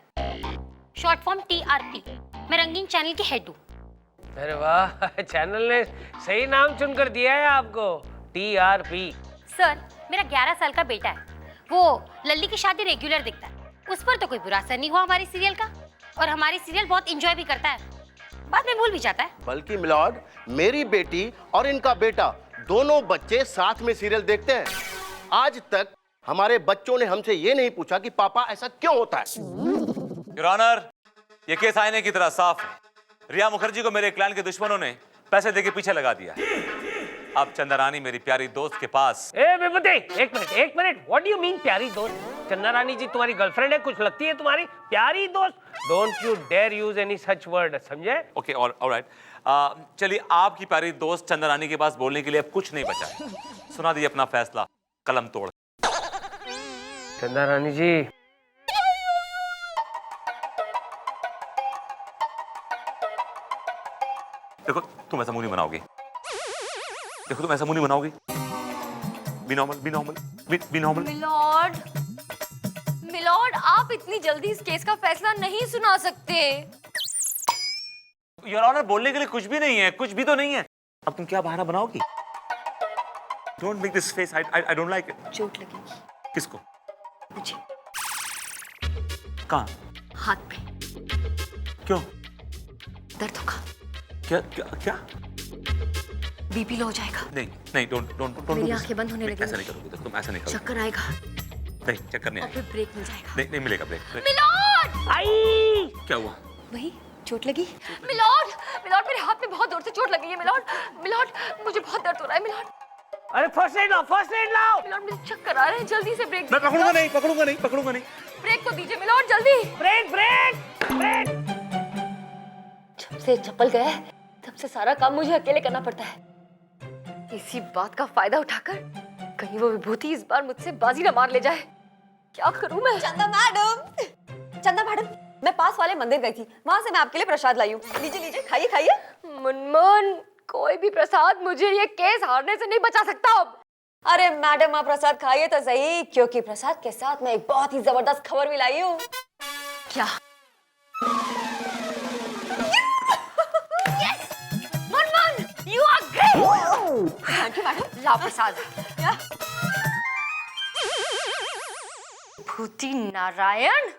short form TRP. मैं रंगीन चैनल की हेड हूँ। अरे वाह, चैनल ने सही नाम चुनकर दिया है आपको, टीआरपी। सर, मेरा 11 साल का बेटा है, वो लल्ली की शादी रेगुलर देखता है। उस पर तो कोई बुरा असर नहीं हुआ हमारी सीरियल का, और हमारी सीरियल बहुत एंजॉय भी करता है, बाद में भूल भी जाता है। बल्कि मिलॉर्ड, मेरी बेटी और इनका बेटा दोनों बच्चे साथ में सीरियल देखते हैं। आज तक हमारे बच्चों ने हमसे ये नहीं पूछा कि पापा ऐसा क्यों होता है। योर ऑनर, ये केस आईने की तरह साफ है। रिया मुखर्जी को मेरे क्लाइंट के दुश्मनों ने पैसे देके पीछे लगा दिया। अब चंदा रानी मेरी प्यारी दोस्त के पास। ए विभूति, एक minute, what do you mean प्यारी दोस्त? चंदा रानी जी तुम्हारी गर्लफ्रेंड है, कुछ लगती है तुम्हारी प्यारी दोस्त? Don't you dare use any such word, समझे? Okay, all right. चलिए, आपकी प्यारी दोस्त चंदा रानी के पास बोलने के लिए अब कुछ नहीं बचा है। सुना दीजिए अपना फैसला, कलम तोड़। चंदा रानी जी, देखो, तुम ऐसा मुंह नहीं बनाओगी। देखो, तुम ऐसा मुंह नहीं बनाओगी। Be normal, be normal, be normal. Milord, milord, आप इतनी जल्दी इस केस का फैसला नहीं सुना सकते। योर ऑनर, बोलने के लिए कुछ भी नहीं है, कुछ भी तो नहीं है। अब तुम क्या बहाना बनाओगी? Don't make this face, I don't like it. चोट लगेगी। किसको? मुझे। कहाँ? हाथ पे। क्यों? दर्द होगा। क्या क्या क्या? बीपी लो हो जाएगा। नहीं नहीं, डोंट। मेरी आंखें बंद होने लगेंगी। ऐसा नहीं करोगे, तुम ऐसा नहीं करोगे। चक्कर आएगा। नहीं, चक्कर नहीं और आएगा। फिर ब्रेक मिल जाएगा। नहीं मिलेगा ब्रेक। मिलॉर्ड! आई! क्या हुआ? वही, चोट लगी। मिलॉर्ड, मिलॉर्ड, मेरे हाथ में बहुत जोर से चोट लगी है। मिलॉर्ड, मिलॉर्ड, मुझे बहुत दर्द हो रहा है। मिलॉर्ड, अरे फर्स्ट एड लाओ, फर्स्ट एड लाओ। मिलॉर्ड, मुझे चक्कर आ रहे हैं, जल्दी से ब्रेक। मैं पकड़ूंगा नहीं, पकड़ूंगा नहीं, पकड़ूंगा नहीं। ब्रेक तो दीजिए मिलॉर्ड, जल्दी। Break break break. जब से चप्पल गया है, तब से सारा काम मुझे अकेले करना पड़ता है। इसी बात का फायदा उठाकर कहीं वो विभूति इस बार मुझसे बाजी न मार ले जाए। क्या करूं मैं? चंदा मैडम, मैं पास वाले मंदिर गई थी, वहाँ से मैं आपके लिए प्रसाद लाई हूँ। लीजिए लीजिए, खाइए खाइए। मुनमुन, कोई भी प्रसाद मुझे ये केस हारने से नहीं बचा सकता अब। अरे मैडम, आप प्रसाद खाइए तो सही, क्योंकि प्रसाद के साथ मैं एक बहुत ही जबरदस्त खबर भी लाई हूँ। क्या? Munmun, you are great! Thank you madam. ला प्रसाद। विभूति नारायण,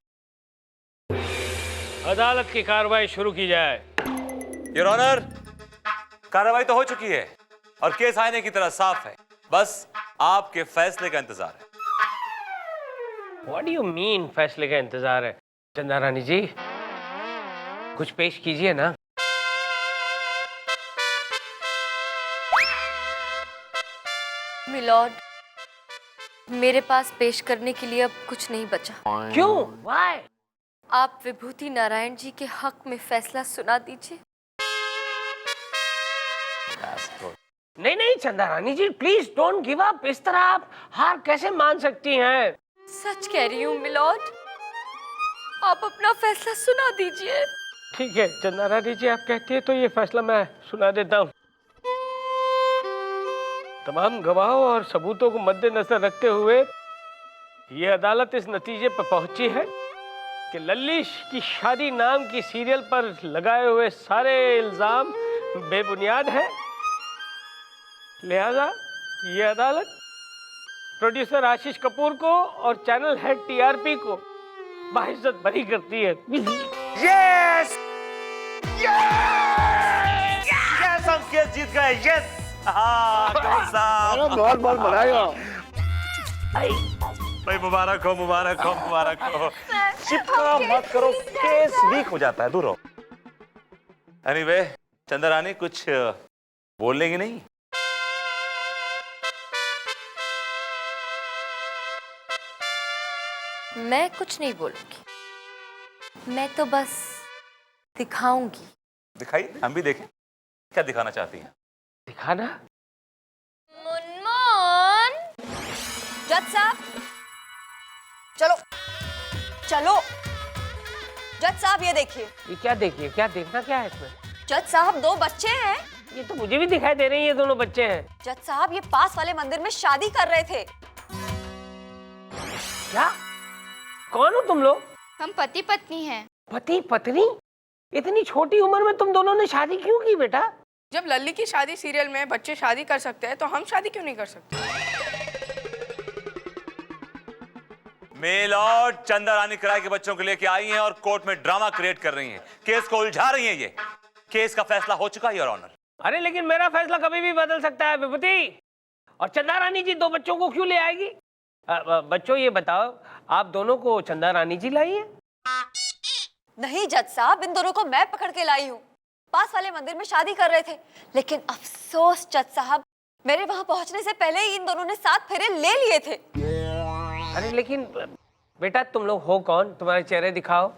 अदालत की कार्रवाई शुरू की जाए। योर ऑनर, कार्रवाई तो हो चुकी है और केस आईने की तरह साफ है। बस आपके फैसले का इंतजार है। What do you mean फैसले का इंतजार है? चंदा रानी जी, कुछ पेश कीजिए ना। मिलॉर्ड, मेरे पास पेश करने के लिए अब कुछ नहीं बचा। क्यों? Why? आप विभूति नारायण जी के हक में फैसला सुना दीजिए। नहीं नहीं चंदा Rani ji, please don't give up. इस तरह आप हार कैसे मान सकती हैं? सच कह रही हूँ मिलॉर्ड, आप अपना फैसला सुना दीजिए। ठीक है चंदा रानी जी, आप कहती है तो ये फैसला मैं सुना देता हूँ। तमाम गवाहों और सबूतों को मद्देनजर रखते हुए ये अदालत इस नतीजे पर पहुंची है कि लल्ली की शादी नाम की सीरियल पर लगाए हुए सारे इल्जाम बेबुनियाद है। लिहाजा ये अदालत प्रोड्यूसर आशीष कपूर को और चैनल हेड टीआरपी को बाइज्जत बरी करती है। यस यस, हम केस जीत गए। यस, बहुत बहुत बधाई हो भाई। मुबारक हो, मुबारक हो, मुबारक हो। चिपका मत करो, केस वीक हो जाता है, दूर हो। एनीवे, चंदा रानी कुछ बोल लेंगी नहीं? मैं कुछ नहीं बोलूंगी, मैं तो बस दिखाऊंगी। दिखाइए, हम भी देखें क्या दिखाना चाहती हैं। दिखाना? मुनमुन, जज साहब, चलो चलो। जज साहब ये देखिए। ये क्या देखिए, क्या देखना क्या है इसमें? जज साहब 2 बच्चे हैं। ये तो मुझे भी दिखाई दे रही है, ये दोनों बच्चे हैं। जज साहब ये पास वाले मंदिर में शादी कर रहे थे। क्या? कौन हो तुम लोग? हम पति पत्नी हैं। पति पत्नी? इतनी छोटी उम्र में तुम दोनों ने शादी क्यों की बेटा? जब लल्ली की शादी सीरियल में बच्चे शादी कर सकते हैं तो हम शादी क्यों नहीं कर सकते? मेल और चंदा रानी किराए के बच्चों को लेके आई हैं और कोर्ट में ड्रामा क्रिएट कर रही हैं, केस को उलझा रही हैं। ये केस का फैसला हो चुका है योर ऑनर। अरे लेकिन मेरा फैसला कभी भी बदल सकता है विभूति। और चंदा रानी जी 2 बच्चों को क्यों ले आएगी? बच्चों ये बताओ, आप दोनों को चंदा रानी जी लाई है? नहीं जज साहब, इन दोनों को मैं पकड़ के लाई हूँ। पास वाले मंदिर में शादी कर रहे थे, लेकिन अफसोस जज साहब, मेरे वहां पहुंचने से पहले ही इन दोनों ने 7 फेरे ले लिए थे। अरे लेकिन बेटा तुम लोग हो कौन? तुम्हारे चेहरे दिखाओ।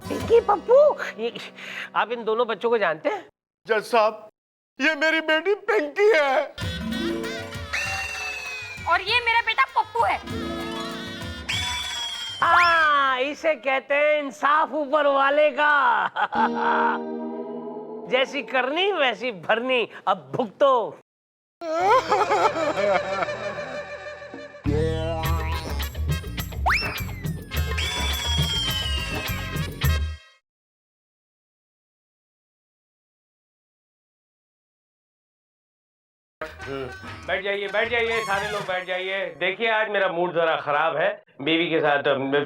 पिंकी पप्पू, आप इन दोनों बच्चों को जानते हैं? जज साहब, ये मेरी बेटी पिंकी है। और ये मेरा बेटा पप्पू है। इसे कहते हैं इंसाफ ऊपर वाले का। जैसी करनी वैसी भरनी, अब भुगतो। बैठ जाइए, बैठ जाइए, सारे लोग बैठ जाइए। देखिए आज मेरा मूड जरा खराब है बीवी के साथ।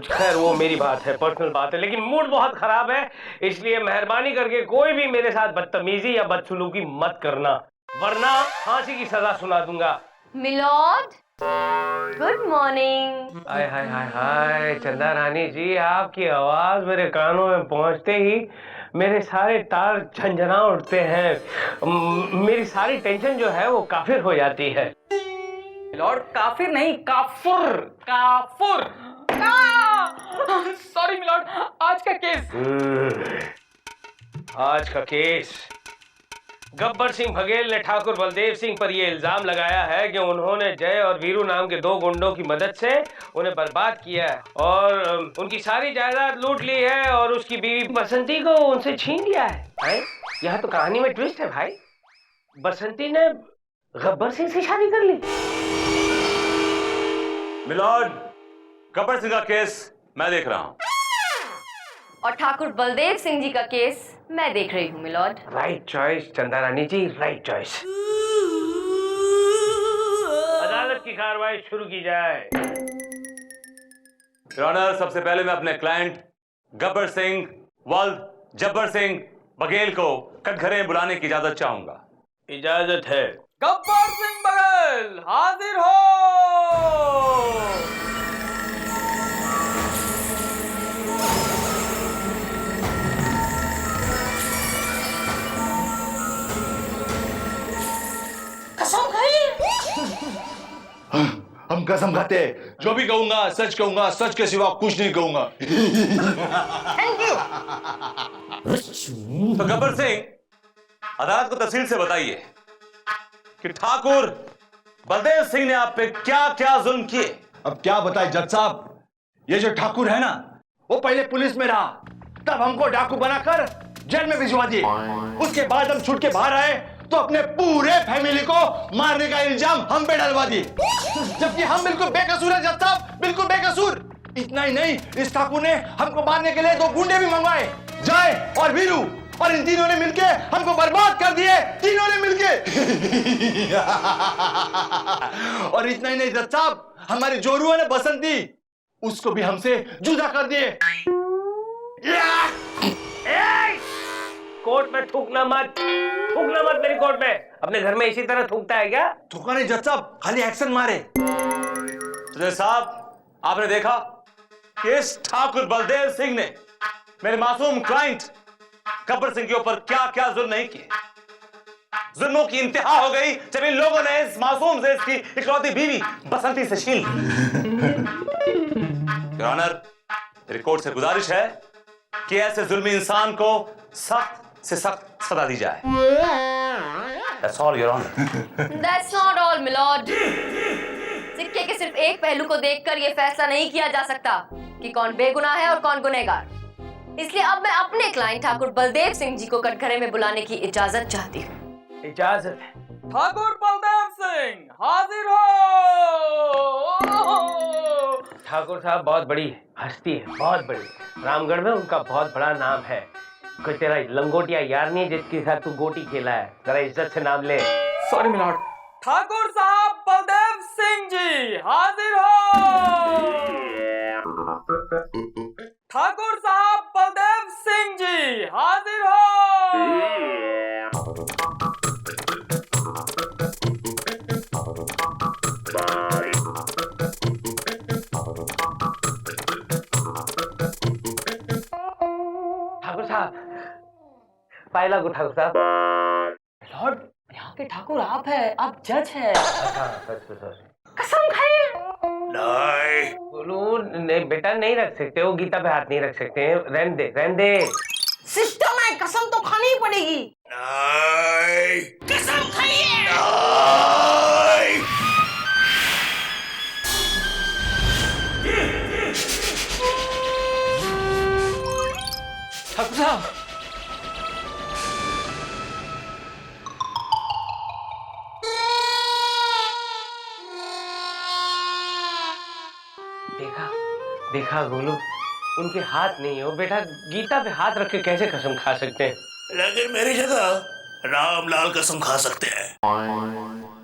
खैर वो मेरी बात है, पर्सनल बात है, लेकिन मूड बहुत खराब है, इसलिए मेहरबानी करके कोई भी मेरे साथ बदतमीजी या बदसलूकी मत करना, वरना फांसी की सजा सुना दूंगा। Milord, good morning. Hi hi hi hi, Chanda Rani जी आपकी आवाज मेरे कानों में पहुंचते ही मेरे सारे तार झंझना उठते हैं। मेरी सारी टेंशन जो है वो काफिर हो जाती है। लॉर्ड काफिर नहीं, काफुर, काफुर। सॉरी मिलॉर्ड, आज का केस। आज का केस गब्बर सिंह बघेल ने ठाकुर बलदेव सिंह पर यह इल्जाम लगाया है कि उन्होंने जय और वीरू नाम के 2 गुंडों की मदद से उन्हें बर्बाद किया है और उनकी सारी जायदाद लूट ली है और उसकी बीवी बसंती को उनसे छीन लिया है। यहाँ तो कहानी में ट्विस्ट है भाई। बसंती ने गब्बर सिंह से शादी कर ली। मिलॉर्ड, गब्बर सिंह का केस मैं देख रहा हूँ और ठाकुर बलदेव सिंह जी का केस मैं देख रही हूँ मिलॉर्ड। राइट चॉइस चंदा रानी जी, राइट चॉइस। अदालत की कार्रवाई शुरू की जाए। योर ऑनर, सबसे पहले मैं अपने क्लाइंट गब्बर सिंह वल्द जब्बर सिंह बघेल को कटघरे में बुलाने की इजाजत चाहूंगा। इजाजत है। गब्बर सिंह बघेल हाजिर हो। कसम खाई। हम कसम खाते हैं, जो भी कहूंगा सच कहूंगा, सच के सिवा कुछ नहीं कहूंगा। तो गब्बर सिंह, अदालत को तफसील से बताइए कि ठाकुर बलदेव सिंह ने आप पे क्या क्या जुल्म किए। अब क्या बताए जज साहब, ये जो ठाकुर है ना, वो पहले पुलिस में रहा, तब हमको डाकू बनाकर जेल में भिजवा दिए। उसके बाद हम छूट के बाहर आए तो अपने पूरे फैमिली को मारने का इल्जाम हम पे डलवा दिए, जबकि हम बिल्कुल बेकसूर है जज साहब, बिल्कुल बेकसूर। इतना ही नहीं, इस ठाकुर ने हमको मारने के लिए 2 गुंडे भी मंगवाए, जय और वीरू, और इन तीनों ने मिलके हमको बर्बाद कर दिए, तीनों ने मिलके। और इतना ही नहीं जज साहब, हमारी जोरू है ना बसंती, उसको भी हमसे जुदा कर दिए। कोर्ट में थूकना मत, थूकना मत मेरी कोर्ट में। अपने घर में इसी तरह थूकता है क्या? थूका नहीं जज साहब, खाली एक्शन मारे। तो साहब, आपने देखा कि इस ठाकुर बलदेव सिंह ने मेरे मासूम क्लाइंट गब्बर सिंह के ऊपर क्या क्या जुल्म नहीं किए। जुल्मों की इंतहा हो गई जब इन लोगों ने इस मासूम से इसकी इकलौती बीवी बसंती से छीन योर ऑनर, मेरी कोर्ट से गुजारिश है कि ऐसे जुल्मी इंसान को सख्त से सख्त सजा दी जाए। That's all, Your Honor. That's not all, milord. सिक्के के सिर्फ एक पहलू को देखकर यह फैसला नहीं किया जा सकता कि कौन बेगुनाह है और कौन गुनहगार। इसलिए अब मैं अपने क्लाइंट ठाकुर बलदेव सिंह जी को कटघरे में बुलाने की इजाजत चाहती हूँ। इजाजत। ठाकुर बलदेव सिंह हाजिर हो। ठाकुर साहब बहुत बड़ी हस्ती है, बहुत बड़ी। रामगढ़ में उनका बहुत बड़ा नाम है। कोई तेरा लंगोटिया यार नहीं है जिसके साथ तू गोटी खेला है? जरा इज्जत से नाम ले। Sorry milord. ठाकुर साहब बलदेव सिंह जी हाजिर हो। ठाकुर साहब बलदेव सिंह जी हाजिर हो। ठाकुर साहब, पायला को ठाकुर साहब। लॉर्ड, यहाँ के ठाकुर आप है, आप जज है। कसम खाइए। नहीं बोलो, नहीं बेटा, नहीं रख सकते हो, गीता पे हाथ नहीं रख सकते हैं। रहने दे, रहने दे। सिस्टम है, कसम तो खानी ही पड़ेगी। नहीं, कसम खाइए। नहीं। ठाकुर साहब, देखा देखा गोलू, उनके हाथ नहीं हो बेटा। गीता पे हाथ रख के कैसे कसम खा सकते हैं? लेकिन मेरी जगह रामलाल कसम खा सकते हैं।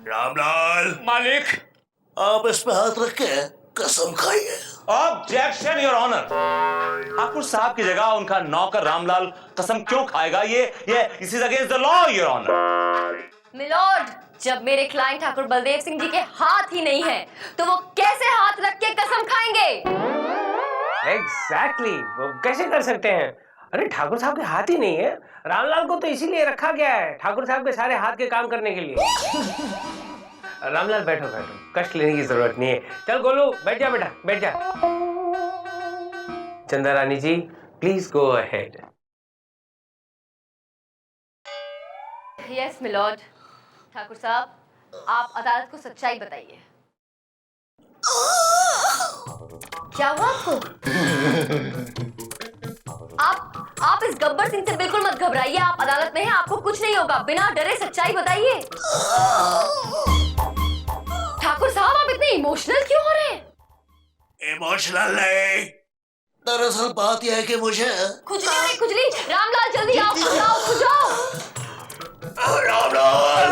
रामलाल मालिक, आप इस पे हाथ रख के कसम खाइए। Objection your honour. ठाकुर साहब की जगह उनका नौकर रामलाल कसम क्यों खाएगा? ये this is against the law your honour. Milord, जब मेरे क्लाइंट ठाकुर बलदेव सिंह जी के हाथ ही नहीं है तो वो कैसे हाथ रख के कसम खाएंगे? एग्जैक्टली, वो कैसे कर सकते हैं? अरे ठाकुर साहब के हाथ ही नहीं है। रामलाल को तो इसीलिए रखा गया है, ठाकुर साहब के सारे हाथ के काम करने के लिए। रामलाल बैठो बैठो, कष्ट लेने की जरूरत नहीं है। चल गोलू, बैठ जा बेटा, बैठ जा। Chanda Rani ji, please go ahead. Yes milord. Thakur sahab, आप अदालत को सच्चाई बताइए। क्या हुआ आपको? आप इस गब्बर सिंह से बिल्कुल मत घबराइए। आप अदालत में हैं, आपको कुछ नहीं होगा। बिना डरे सच्चाई बताइए। ठाकुर साहब, आप इतने इमोशनल क्यों हो रहे हैं? इमोशनल नहीं, दरअसल बात यह है कि मुझे खुजली नहीं, खुजली। रामलाल जल्दी आओ, खुजाओ खुजाओ। रामलाल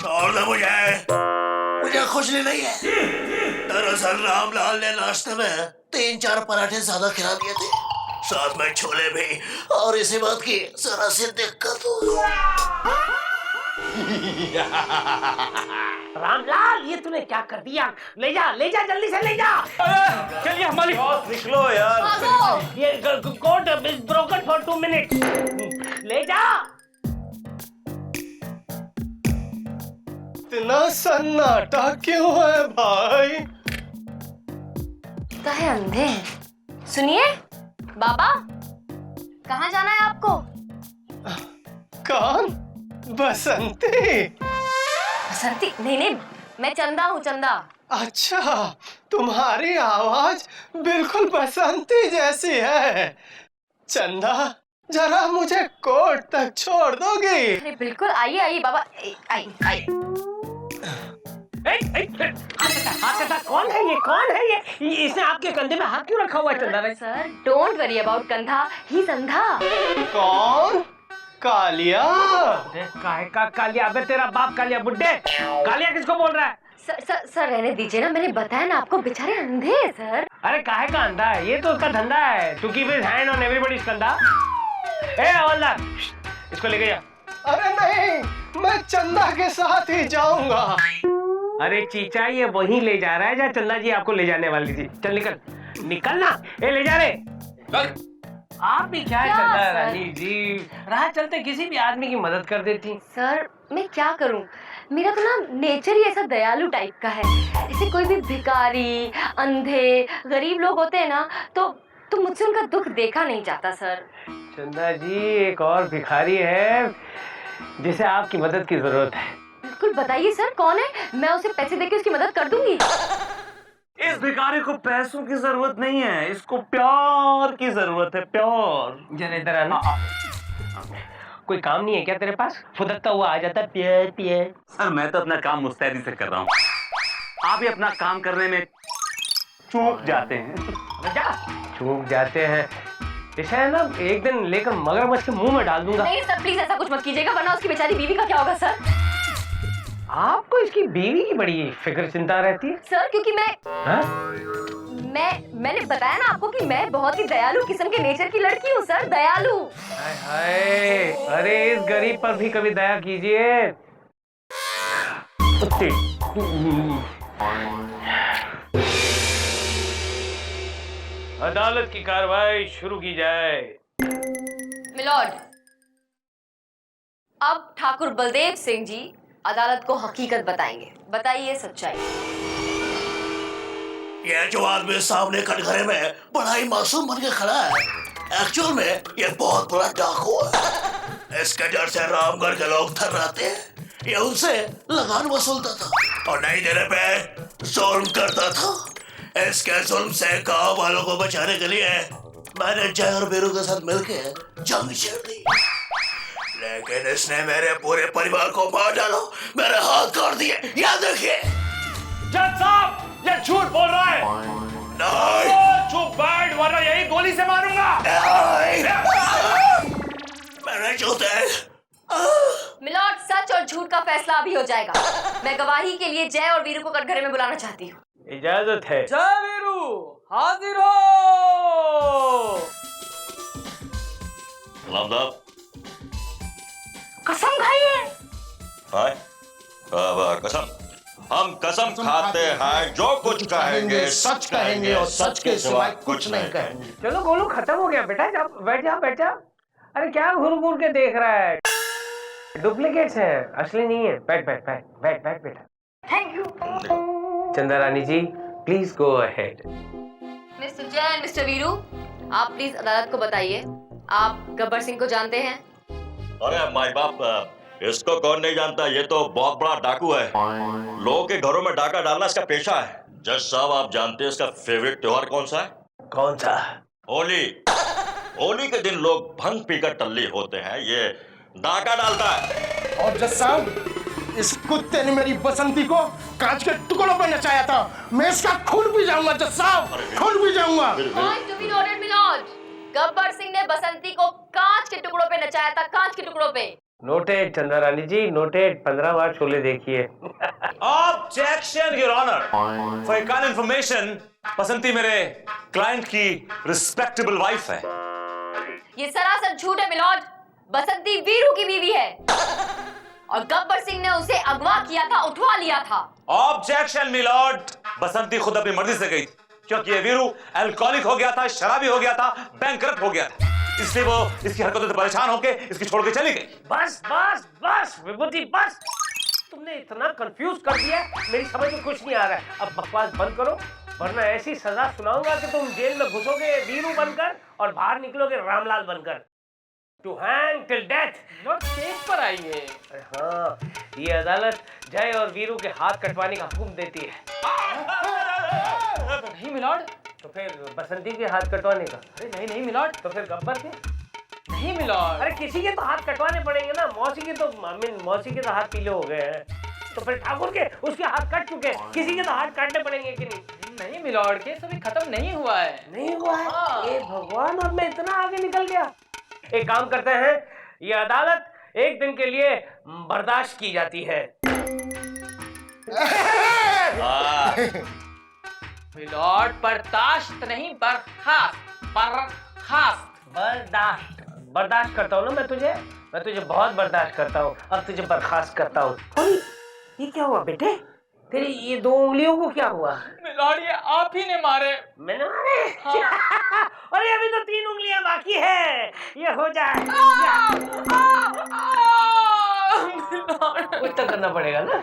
छोड़ दो मुझे खुजली नहीं है। दरअसल रामलाल ने नाश्ते में 3-4 पराठे ज्यादा खिला दिए थे, साथ में छोले भी, और इसी बात की जरा सी दिक्कत हो। रामलाल, ये तूने क्या कर दिया? ले जा जल्दी से ले जा। चलिए हमारी निकलो यार। ये court is broken for 2 minutes. ले जा। इतना सन्नाटा क्यों है भाई? काहे अंधे हैं? सुनिए बाबा, कहाँ जाना है आपको? कौन? बसंती? बसंती? नहीं, मैं चंदा हूँ, चंदा। अच्छा, तुम्हारी आवाज बिल्कुल बसंती जैसी है। चंदा, जरा मुझे कोर्ट तक छोड़ दोगी? अरे बिल्कुल, आइए बाबा, आइए। कौन है ये? इसने आपके कंधे में हाथ क्यों रखा हुआ है चंदा? सर, डोंट वरी अबाउट कंधा, ही इज अंधा। कौन? कालिया? काहे का कालिया? अबे तेरा बाप कालिया, बुड्ढे। कालिया किसको बोल रहा है? सर रहने दीजिए ना, मैंने बताया ना आपको, बेचारे अंधे हैं सर। अरे काहे का अंधा है? ये तो उसका धंधा है, to keep his hand on everybody's कंधा। ए हवलदार, इसको लेके जा। अरे नहीं, मैं चंदा के साथ ही जाऊंगा। अरे चीचा, ये वहीं ले जा रहा है जहाँ चंदा जी आपको ले जाने वाली थी। चल निकल ना। ए ले जा रे। आप भी क्या क्या, चंदा सर? रानी जी, राह चलते किसी भी आदमी की मदद कर देती। सर मैं क्या करूं, मेरा तो ना नेचर ही ऐसा दयालु टाइप का है। जैसे कोई भी भिखारी, अंधे, गरीब लोग होते हैं ना, तो मुझसे उनका दुख देखा नहीं जाता सर। चंदा जी, एक और भिखारी है जिसे आपकी मदद की जरूरत है। बिल्कुल बताइए सर, कौन है? मैं उसे पैसे देके उसकी मदद कर दूंगी। इस भिखारी को पैसों की जरूरत नहीं है, इसको प्यार की जरूरत है, प्यार। जरा इधर आना। कोई काम नहीं है क्या तेरे पास? फुदकता हुआ आ जाता है, प्यार प्यार। सर मैं तो अपना काम मुस्तैदी से कर रहा हूँ, आप ही अपना काम करने में चूक जाते हैं। चूक जाते हैं इसे है ना, एक दिन लेकर मगरमच्छ के मुंह में डाल दूंगा। नहीं सर प्लीज ऐसा कुछ मत कीजिएगा, वरना उसकी बेचारी बीवी का क्या होगा सर? आपको इसकी बीवी की बड़ी फिक्र चिंता रहती है सर क्योंकि हाँ? मैंने बताया ना आपको कि मैं बहुत ही दयालु किस्म के नेचर की लड़की हूँ सर, दयालु। हाय हाय, अरे इस गरीब पर भी कभी दया कीजिए। अदालत की कार्रवाई शुरू की जाए। मिलॉर्ड, अब ठाकुर बलदेव सिंह जी अदालत को हकीकत बताएंगे। बताइए सच्चाई। ये जो आदमी सामने कटघरे में बड़ा ही मासूम बन के खड़ा है, एक्चुअल में ये बहुत बड़ा डाकू है। इसके डर से रामगढ़ के लोग थर्राते हैं। ये उनसे लगान वसूलता था और नहीं देने पे जुल्म करता था। इसके जुल्म से गांव वालों को बचाने के लिए मैंने जय और वीरू के साथ मिलके जंग छेड़ दी, लेकिन इसने मेरे पूरे परिवार को मार डाला, मेरे हाथ काट दिए। याद रखिए। जज साहब, ये झूठ बोल रहा है। नहीं, चुप बैठ वरना यही गोली से मारूंगा। मेरे जूते। मिलॉर्ड, सच और झूठ का फैसला अभी हो जाएगा। मैं गवाही के लिए जय और वीरू को कटघरे में बुलाना चाहती हूँ। इजाजत है। जय वीरू, हाजिर हो। सलाम साहब। कसम खाइए। कसम, हम कसम खाते हैं जो कुछ कहेंगे सच कहेंगे और सच के सिवाय कुछ नहीं कहेंगे। चलो गोलू खत्म हो गया बेटा, जा बैठ जा बैठ जा। अरे क्या घूर घूर के देख रहा है? डुप्लीकेट्स है, असली नहीं है। बैठ बैठ बैठ बैठ बैठ बेटा। Thank you. चंदा Rani ji please go ahead. Mister जय, मिस्टर वीरू, आप प्लीज अदालत को बताइए, आप गब्बर सिंह को जानते हैं? अरे माई बाप, इसको कौन नहीं जानता, ये तो बहुत बड़ा डाकू है। लोगों के घरों में डाका डालना इसका पेशा है। जज साहब, आप जानते हैं इसका फेवरेट त्योहार कौन सा है? कौन सा? होली। होली के दिन लोग भंग पीकर टल्ली होते हैं, ये डाका डालता है। और जज साहब, इस कुत्ते ने मेरी बसंती को कांच के टुकड़ों पे नचाया था। मैं इसका खून पी जाऊंगा जज साहब, खून पी जाऊंगा। Point to be noted milord, Gabbar Singh ने बसंती को कांच के टुकड़ों पे नचाया था, कांच के टुकड़ों पे। नोटेड चंदा रानी जी, नोटेड। 15 बार शोले देखिए। Objection your honour. For your kind information, Basanti मेरे क्लाइंट की रिस्पेक्टेबल वाइफ है। ये सरासर झूठ है मिलॉर्ड। बसंती वीरू की बीवी है और गब्बर सिंह ने उसे अगवा किया था, उठवा लिया था। ऑब्जेक्शन मिलॉर्ड, बसंती खुद अपनी मर्जी से गई थी, क्योंकि ये वीरू अल्कोहलिक हो गया था, शराबी हो गया था, बैंकरप्ट हो गया था, इसलिए वो इसकी हरकतों से परेशान होकर इसकी छोड़ के चली गई। बस बस बस विभूति बस, तुमने इतना कंफ्यूज कर दिया, मेरी समझ में कुछ नहीं आ रहा है। अब बकवास बंद करो, वरना ऐसी सजा सुनाऊंगा कि तुम जेल में घुसोगे वीरू बनकर और बाहर निकलोगे रामलाल बनकर। To hang till death. Case पर आएंगे। हाँ, ये अदालत जय और वीरू के हाथ कटवाने का हुक्म देती है। नहीं मिलॉर्ड। तो फिर बसंती के हाथ कटवाने का? अरे नहीं नहीं मिलॉर्ड। तो फिर गब्बर के? नहीं मिलॉर्ड। अरे किसी के तो हाथ कटवाने पड़ेंगे ना। मौसी के तो मौसी के तो हाथ पीले हो गए हैं, तो फिर ठाकुर के उसके हाथ कट चुके हैं, किसी के तो हाथ काटने पड़ेंगे कि नहीं? नहीं मिलॉर्ड, केस अभी खत्म नहीं हुआ है। नहीं हुआ है? हाँ। ए भगवान, अब मैं इतना आगे निकल गया। एक काम करते हैं, ये अदालत एक दिन के लिए बर्दाश्त की जाती है। मिलॉर्ड, बर्दाश्त नहीं, बर्खास्त। बर्खास्त। बर्दाश्त करता हूँ ना मैं तुझे बहुत बर्दाश्त करता हूँ। अब तुझे बर्खास्त करता हूँ। ये क्या हुआ बेटे? तेरी ये 2 उंगलियों को क्या हुआ? मिलॉर्ड ये आप ही ने मारे। मैंने मारे? अरे अभी तो 3 उंगलियां बाकी है, ये हो जाए। कुछ तो करना पड़ेगा ना।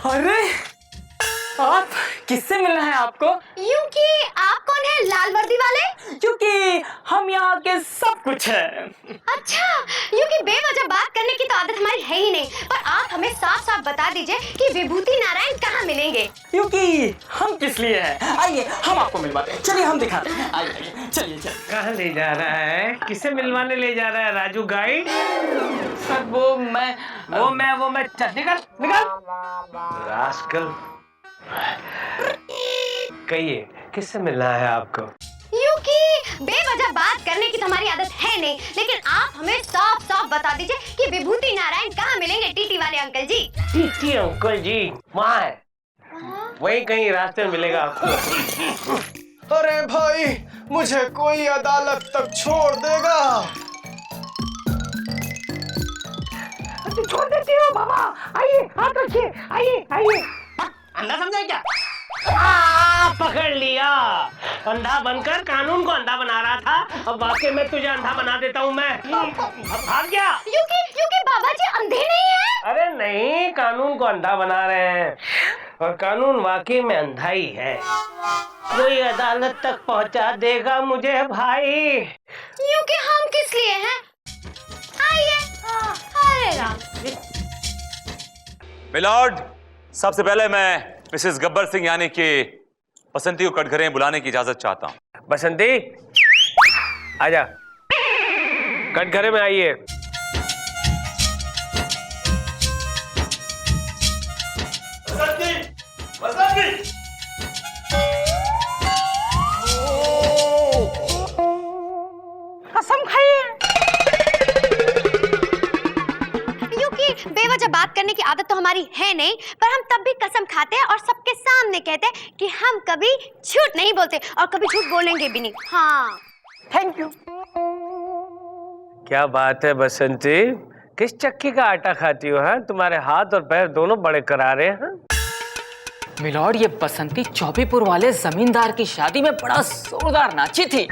अरे आप किससे मिलना है आपको? यूं कि आप कौन है लाल वर्दी वाले? क्योंकि हम यहाँ के सब कुछ है। अच्छा, यूं कि बेवजह बात करने की तो आदत हमारी है ही नहीं, पर आप हमें साफ साफ बता दीजिए कि विभूति नारायण कहाँ मिलेंगे? क्योंकि हम किस लिए हैं? आइए हम आपको मिलवाते हैं, चलिए हम दिखाते हैं। आइए चलिए चलिए। कहाँ ले जा रहा है? किसे मिलवाने ले जा रहा है राजू गाइड? सर वो मैं चल निकल रास्कल। कहिए किससे मिलना है आपको? यूं कि बेवजह बात करने की तो हमारी आदत है नहीं, लेकिन आप हमें साफ साफ बता दीजिए कि विभूति नारायण कहाँ मिलेंगे? टीटी वाले अंकल जी। टीटी अंकल जी वहाँ है, वहीं कहीं रास्ते में मिलेगा आपको। अरे भाई, मुझे कोई अदालत तक छोड़ देगा? छोड़ देती हो बाबा, आइए हाथ रखिए, आइए आइए। अंधा समझा क्या? पकड़ लिया। अंधा बनकर कानून को अंधा बना रहा था, अब वाकई में तुझे अंधा बना देता हूँ मैं। अब भाग गया। यूं कि बाबा जी अंधे नहीं है। अरे नहीं, कानून को अंधा बना रहे हैं और कानून वाकई में अंधा ही है। कोई अदालत तक पहुंचा देगा मुझे भाई। यूं कि हम किस लिए हैं? आइए। अरे राम। मिलॉर्ड, सबसे पहले मैं मिसेस गब्बर सिंह यानी कि बसंती को कटघरे बुलाने की इजाजत चाहता हूं। बसंती आजा, कटघरे में आइए। कसम खाइए। यूं कि बेवजह बात करने की आदत तो हमारी है नहीं, पर हम तब भी कसम खाते हैं और सबके सामने कहते हैं कि हम कभी झूठ नहीं बोलते और कभी झूठ बोलेंगे भी नहीं। हाँ, थैंक यू। क्या बात है बसंती, किस चक्की का आटा खाती हो? है तुम्हारे हाथ और पैर दोनों बड़े करारे हैं। मिलॉर्ड ये बसंती चौबीपुर वाले जमींदार की शादी में बड़ा जोरदार नाची थी।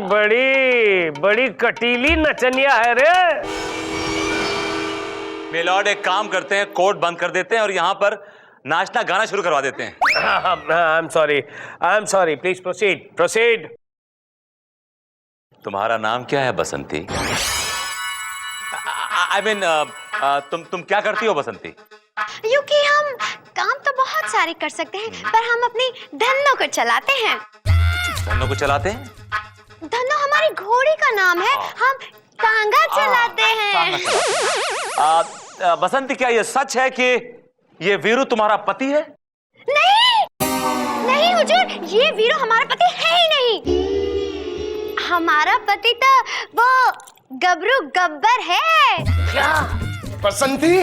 बड़ी बड़ी कटीली नचनिया है रे। मिलॉर्ड एक काम करते हैं, कोर्ट बंद कर देते हैं और यहाँ पर नाचना गाना शुरू करवा देते हैं। I am sorry, please proceed. तुम्हारा नाम क्या है बसंती? आई मीन तुम क्या करती हो बसंती? यूं कि हम काम तो बहुत सारे कर सकते हैं, पर हम अपनी धन्नो को चलाते हैं। धन्नो को चलाते हैं? धन्नो हमारी घोड़ी का नाम है, हम टांगा चलाते हैं। बसंती, क्या ये सच है कि ये वीरू तुम्हारा पति है? नहीं हुजूर, ये वीरू हमारा पति है ही नहीं। हमारा पति तो वो गबरू गब्बर है। क्या बसंती,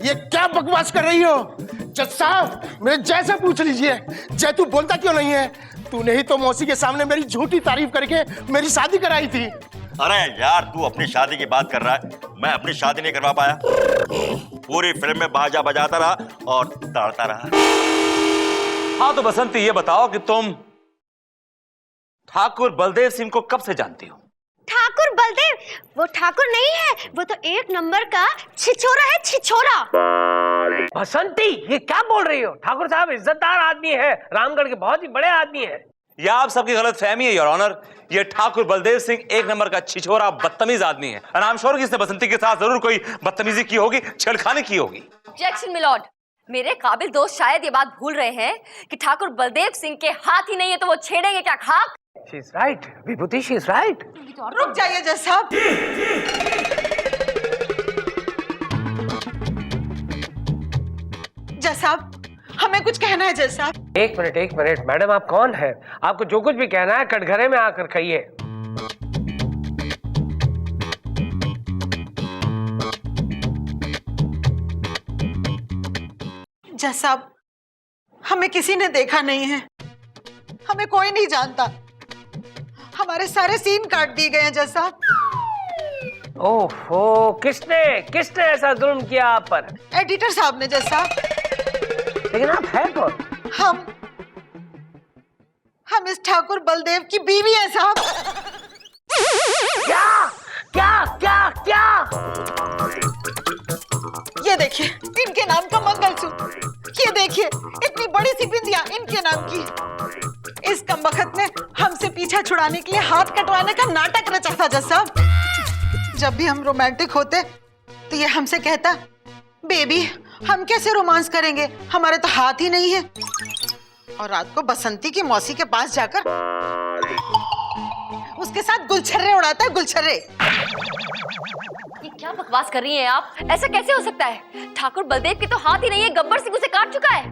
ये क्या बकवास कर रही हो? जज साहब, मेरे जैसे पूछ लीजिए, जय तू बोलता क्यों नहीं है? तूने ही तो मौसी के सामने मेरी झूठी तारीफ करके मेरी शादी कराई थी। अरे यार, तू अपनी शादी की बात कर रहा है, मैं अपनी शादी नहीं करवा पाया। पूरी फिल्म में बाजा बजाता रहा और दौड़ता रहा। हाँ तो बसंती ये बताओ कि तुम ठाकुर बलदेव सिंह को कब से जानती हो? ठाकुर बलदेव? वो ठाकुर नहीं है, वो तो 1 नंबर का छिछोरा है, छिछोरा। बसंती ये क्या बोल रही हो? ठाकुर साहब इज्जतदार आदमी है, रामगढ़ के बहुत ही बड़े आदमी है। या आप सबकी गलतफहमी है योर ऑनर। ये ठाकुर बलदेव सिंह 1 नंबर का छिछोरा बदतमीज आदमी है। और आई एम श्योर कि इसने बसंती के साथ जरूर कोई बदतमीजी की होगी, छेड़खानी की होगी। ऑब्जेक्शन मिलॉर्ड, मेरे काबिल दोस्त शायद ये बात भूल रहे हैं कि ठाकुर बलदेव सिंह के हाथ ही नहीं है तो वो छेड़ेंगे क्या खाक? She is right, Vibhuti, she is right. रुक जाइए जज साहब। जज साहब, हमें कुछ कहना है जज साहब। एक मिनट मैडम, आप कौन है? आपको जो कुछ भी कहना है कटघरे में आकर कहिए। जज साहब, हमें किसी ने देखा नहीं है, हमें कोई नहीं जानता। हमारे सारे सीन काट दिए गए हैं जज साहब। ओहो, किसने किसने ऐसा जुल्म किया आप पर? एडिटर साहब ने जज साहब। लेकिन आप है कौन? हम इस ठाकुर बलदेव की बीवी हैं साहब। क्या क्या क्या क्या? ये देखिए इनके नाम का मंगलसूत्र, ये देखिए इतनी बड़ी सी बिंदिया इनके नाम की। इस कमबख्त ने हमसे पीछा छुड़ाने के लिए हाथ कटवाने का नाटक रचा था जज साहब। जब भी हम रोमांटिक होते तो ये हमसे कहता, बेबी हम कैसे रोमांस करेंगे, हमारे तो हाथ ही नहीं है। और रात को बसंती की मौसी के पास जाकर उसके साथ गुलछर्रे उड़ाता है, गुलछर्रे। ये क्या बकवास कर रही हैं आप? ऐसा कैसे हो सकता है? ठाकुर बलदेव के तो हाथ ही नहीं है, गब्बर सिंह उसे काट चुका है।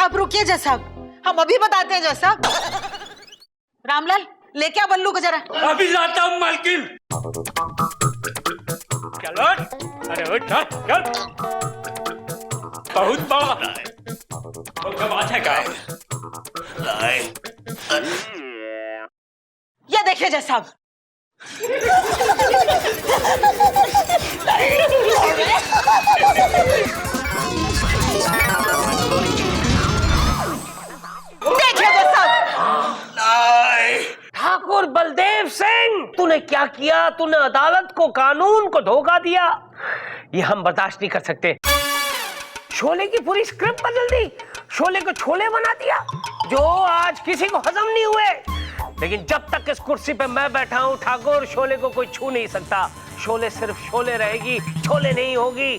आप रुकिए जज साहब, हम अभी बताते हैं जज साहब। रामलाल लेके आ बल्लू को जरा। अभी लाता हूँ मालकिन। चलो, अरे उठ चल। बहुत बड़ा है। क्या बात है क्या? ये देखिए जज साहब। देखिए जज साहब। ठाकुर बलदेव सिंह, तूने क्या किया? तूने अदालत को, कानून को धोखा दिया। ये हम बर्दाश्त नहीं कर सकते। शोले की पूरी स्क्रिप्ट बदल दी, शोले को छोले बना दिया जो आज किसी को हजम नहीं हुए। लेकिन जब तक इस कुर्सी पे मैं बैठा हूं ठाकुर, शोले को कोई छू नहीं सकता। शोले सिर्फ शोले रहेगी, छोले नहीं होगी।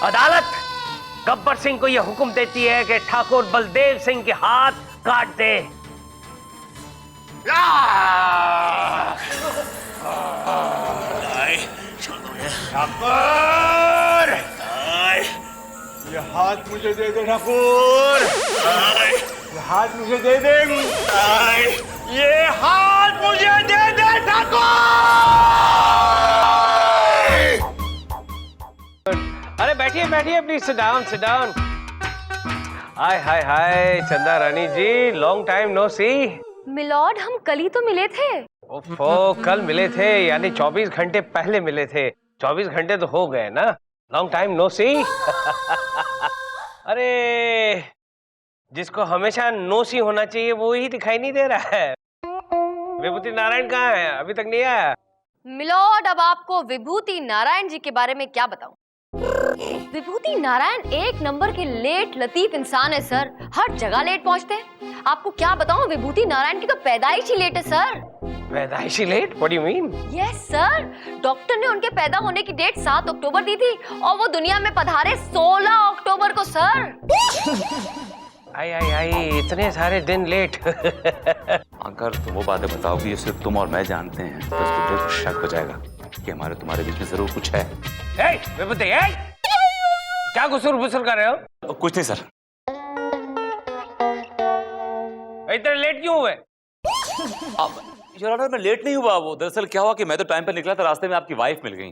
अदालत गब्बर सिंह को यह हुक्म देती है कि ठाकुर बलदेव सिंह के हाथ काट दे। ठाकुर, ये हाथ मुझे दे दे ठाकुर। ये हाथ मुझे दे दे। ये हाथ मुझे दे दे ठाकुर। अरे बैठिए बैठिए, please sit down sit down. Hi hi hi Chanda Rani ji, long time no see. Milord हम कल ही तो मिले थे। ओफो, कल मिले थे यानी 24 घंटे पहले मिले थे। 24 घंटे तो हो गए ना, लॉन्ग टाइम नो सी। अरे जिसको हमेशा नो सी होना चाहिए वो ही दिखाई नहीं दे रहा है। विभूति नारायण कहाँ है? अभी तक नहीं आया। मिलॉर्ड अब आपको विभूति नारायण जी के बारे में क्या बताऊं? विभूति नारायण एक नंबर के लेट लतीफ इंसान है सर, हर जगह लेट पहुंचते हैं। आपको क्या बताऊं, विभूति नारायण की तो पैदाइश ही लेट है सर। पैदाइशी late? What do you mean? Yes sir, doctor ने उनके पैदा होने की डेट 7 अक्टूबर दी थी और वो दुनिया में पधारे 16 अक्टूबर को सर। आई आई आई, इतने सारे दिन लेट। अगर तुम वो बातें बताओगी ये सिर्फ तुम और मैं जानते हैं तो इस बुड्ढे को शक हो जाएगा कि हमारे तुम्हारे बीच में जरूर कुछ है। विभूति, क्या गुसुर फुसुर कर रहे हो? कुछ नहीं सर। इतने लेट क्यों हुए? योर ऑनर, मैं लेट नहीं हुआ। वो दरअसल क्या हुआ कि मैं तो टाइम पर निकला था, रास्ते में आपकी वाइफ मिल गई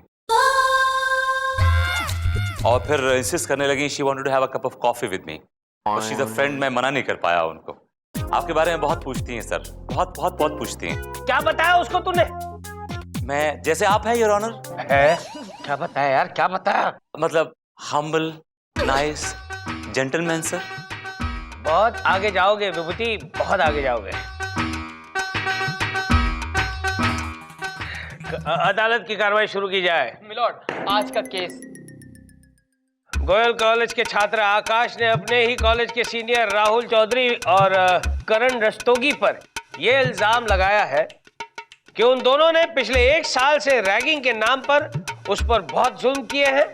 और फिर इंसिस्ट करने लगी, she wanted to have a cup of coffee with me. और शी इज अ फ्रेंड, मैं मना नहीं कर पाया उनको। आपके बारे में बहुत पूछती हैं सर, बहुत बहुत बहुत पूछती हैं। क्या बताया उसको तूने? मैं जैसे आप हैं योर ऑनर। है? क्या बताया यार, क्या बताया? मतलब हम्बल, नाइस, जेंटलमैन सर। बहुत आगे जाओगे विभूति, बहुत आगे जाओगे। अदालत की कार्रवाई शुरू की जाए। मिलॉर्ड, आज का केस गोयल कॉलेज के छात्र आकाश ने अपने ही कॉलेज के सीनियर राहुल चौधरी और करण रस्तोगी पर यह इल्जाम लगाया है कि उन दोनों ने पिछले 1 साल से रैगिंग के नाम पर उस पर बहुत जुल्म किए हैं।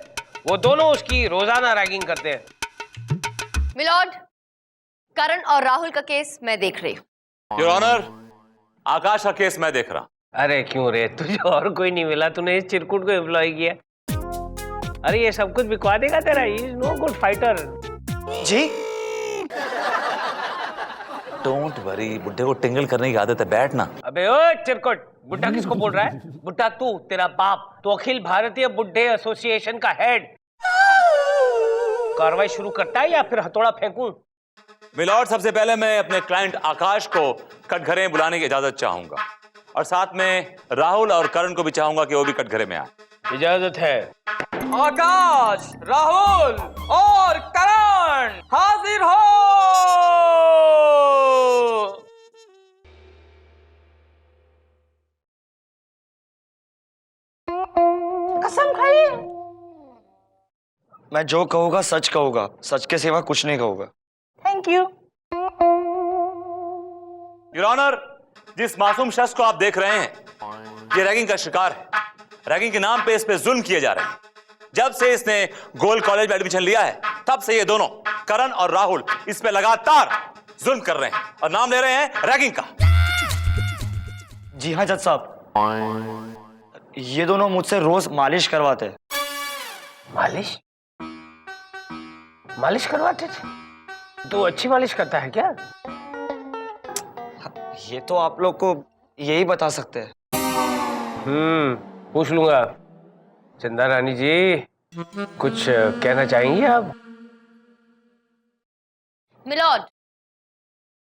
वो दोनों उसकी रोजाना रैगिंग करते हैं। मिलॉर्ड, करण और राहुल का केस मैं देख रही हूँ। योर ऑनर, आकाश का केस मैं देख रहा। अरे क्यों रे, तुझे और कोई नहीं मिला? तूने इस चिरकुट को एम्प्लॉय किया। अरे ये सब कुछ बिकवा देगा तेरा। He is no good fighter. जी डोंट वरी, बुड्ढे को टिंगल करने की आदत है, बैठना। अबे ओ चिरकुट, बुड्ढा किसको बोल रहा है? बुड्ढा तू, तेरा बाप तो अखिल भारतीय बुड्ढे एसोसिएशन का हेड। कार्रवाई शुरू करता है या फिर हथौड़ा फेंकूं? मिलॉर्ड, सबसे पहले मैं अपने क्लाइंट आकाश को कटघरे में बुलाने की इजाजत चाहूंगा, और साथ में राहुल और करण को भी चाहूंगा कि वो भी कटघरे में आए। इजाजत है। आकाश, राहुल और करण हाजिर हो। कसम खाइए। मैं जो कहूंगा सच कहूंगा, सच के सिवा कुछ नहीं कहूंगा। Thank you. योर ऑनर, जिस मासूम शख्स को आप देख रहे हैं, ये रैगिंग का शिकार है। रैगिंग के नाम पे इस पे जुल्म किए जा रहे हैं। जब से इसने गोल्ड कॉलेज में एडमिशन लिया है, तब से ये दोनों करण और राहुल इस पे लगातार जुल्म कर रहे हैं और नाम ले रहे हैं रैगिंग का। जी हाँ जज साहब, ये दोनों मुझसे रोज मालिश करवाते हैं। मालिश? मालिश करवाते थे? तू अच्छी मालिश करता है क्या? ये तो आप लोग को यही बता सकते हैं। पूछ लूंगा। चंदा रानी जी, कुछ कहना चाहेंगी आप? मिलॉर्ड,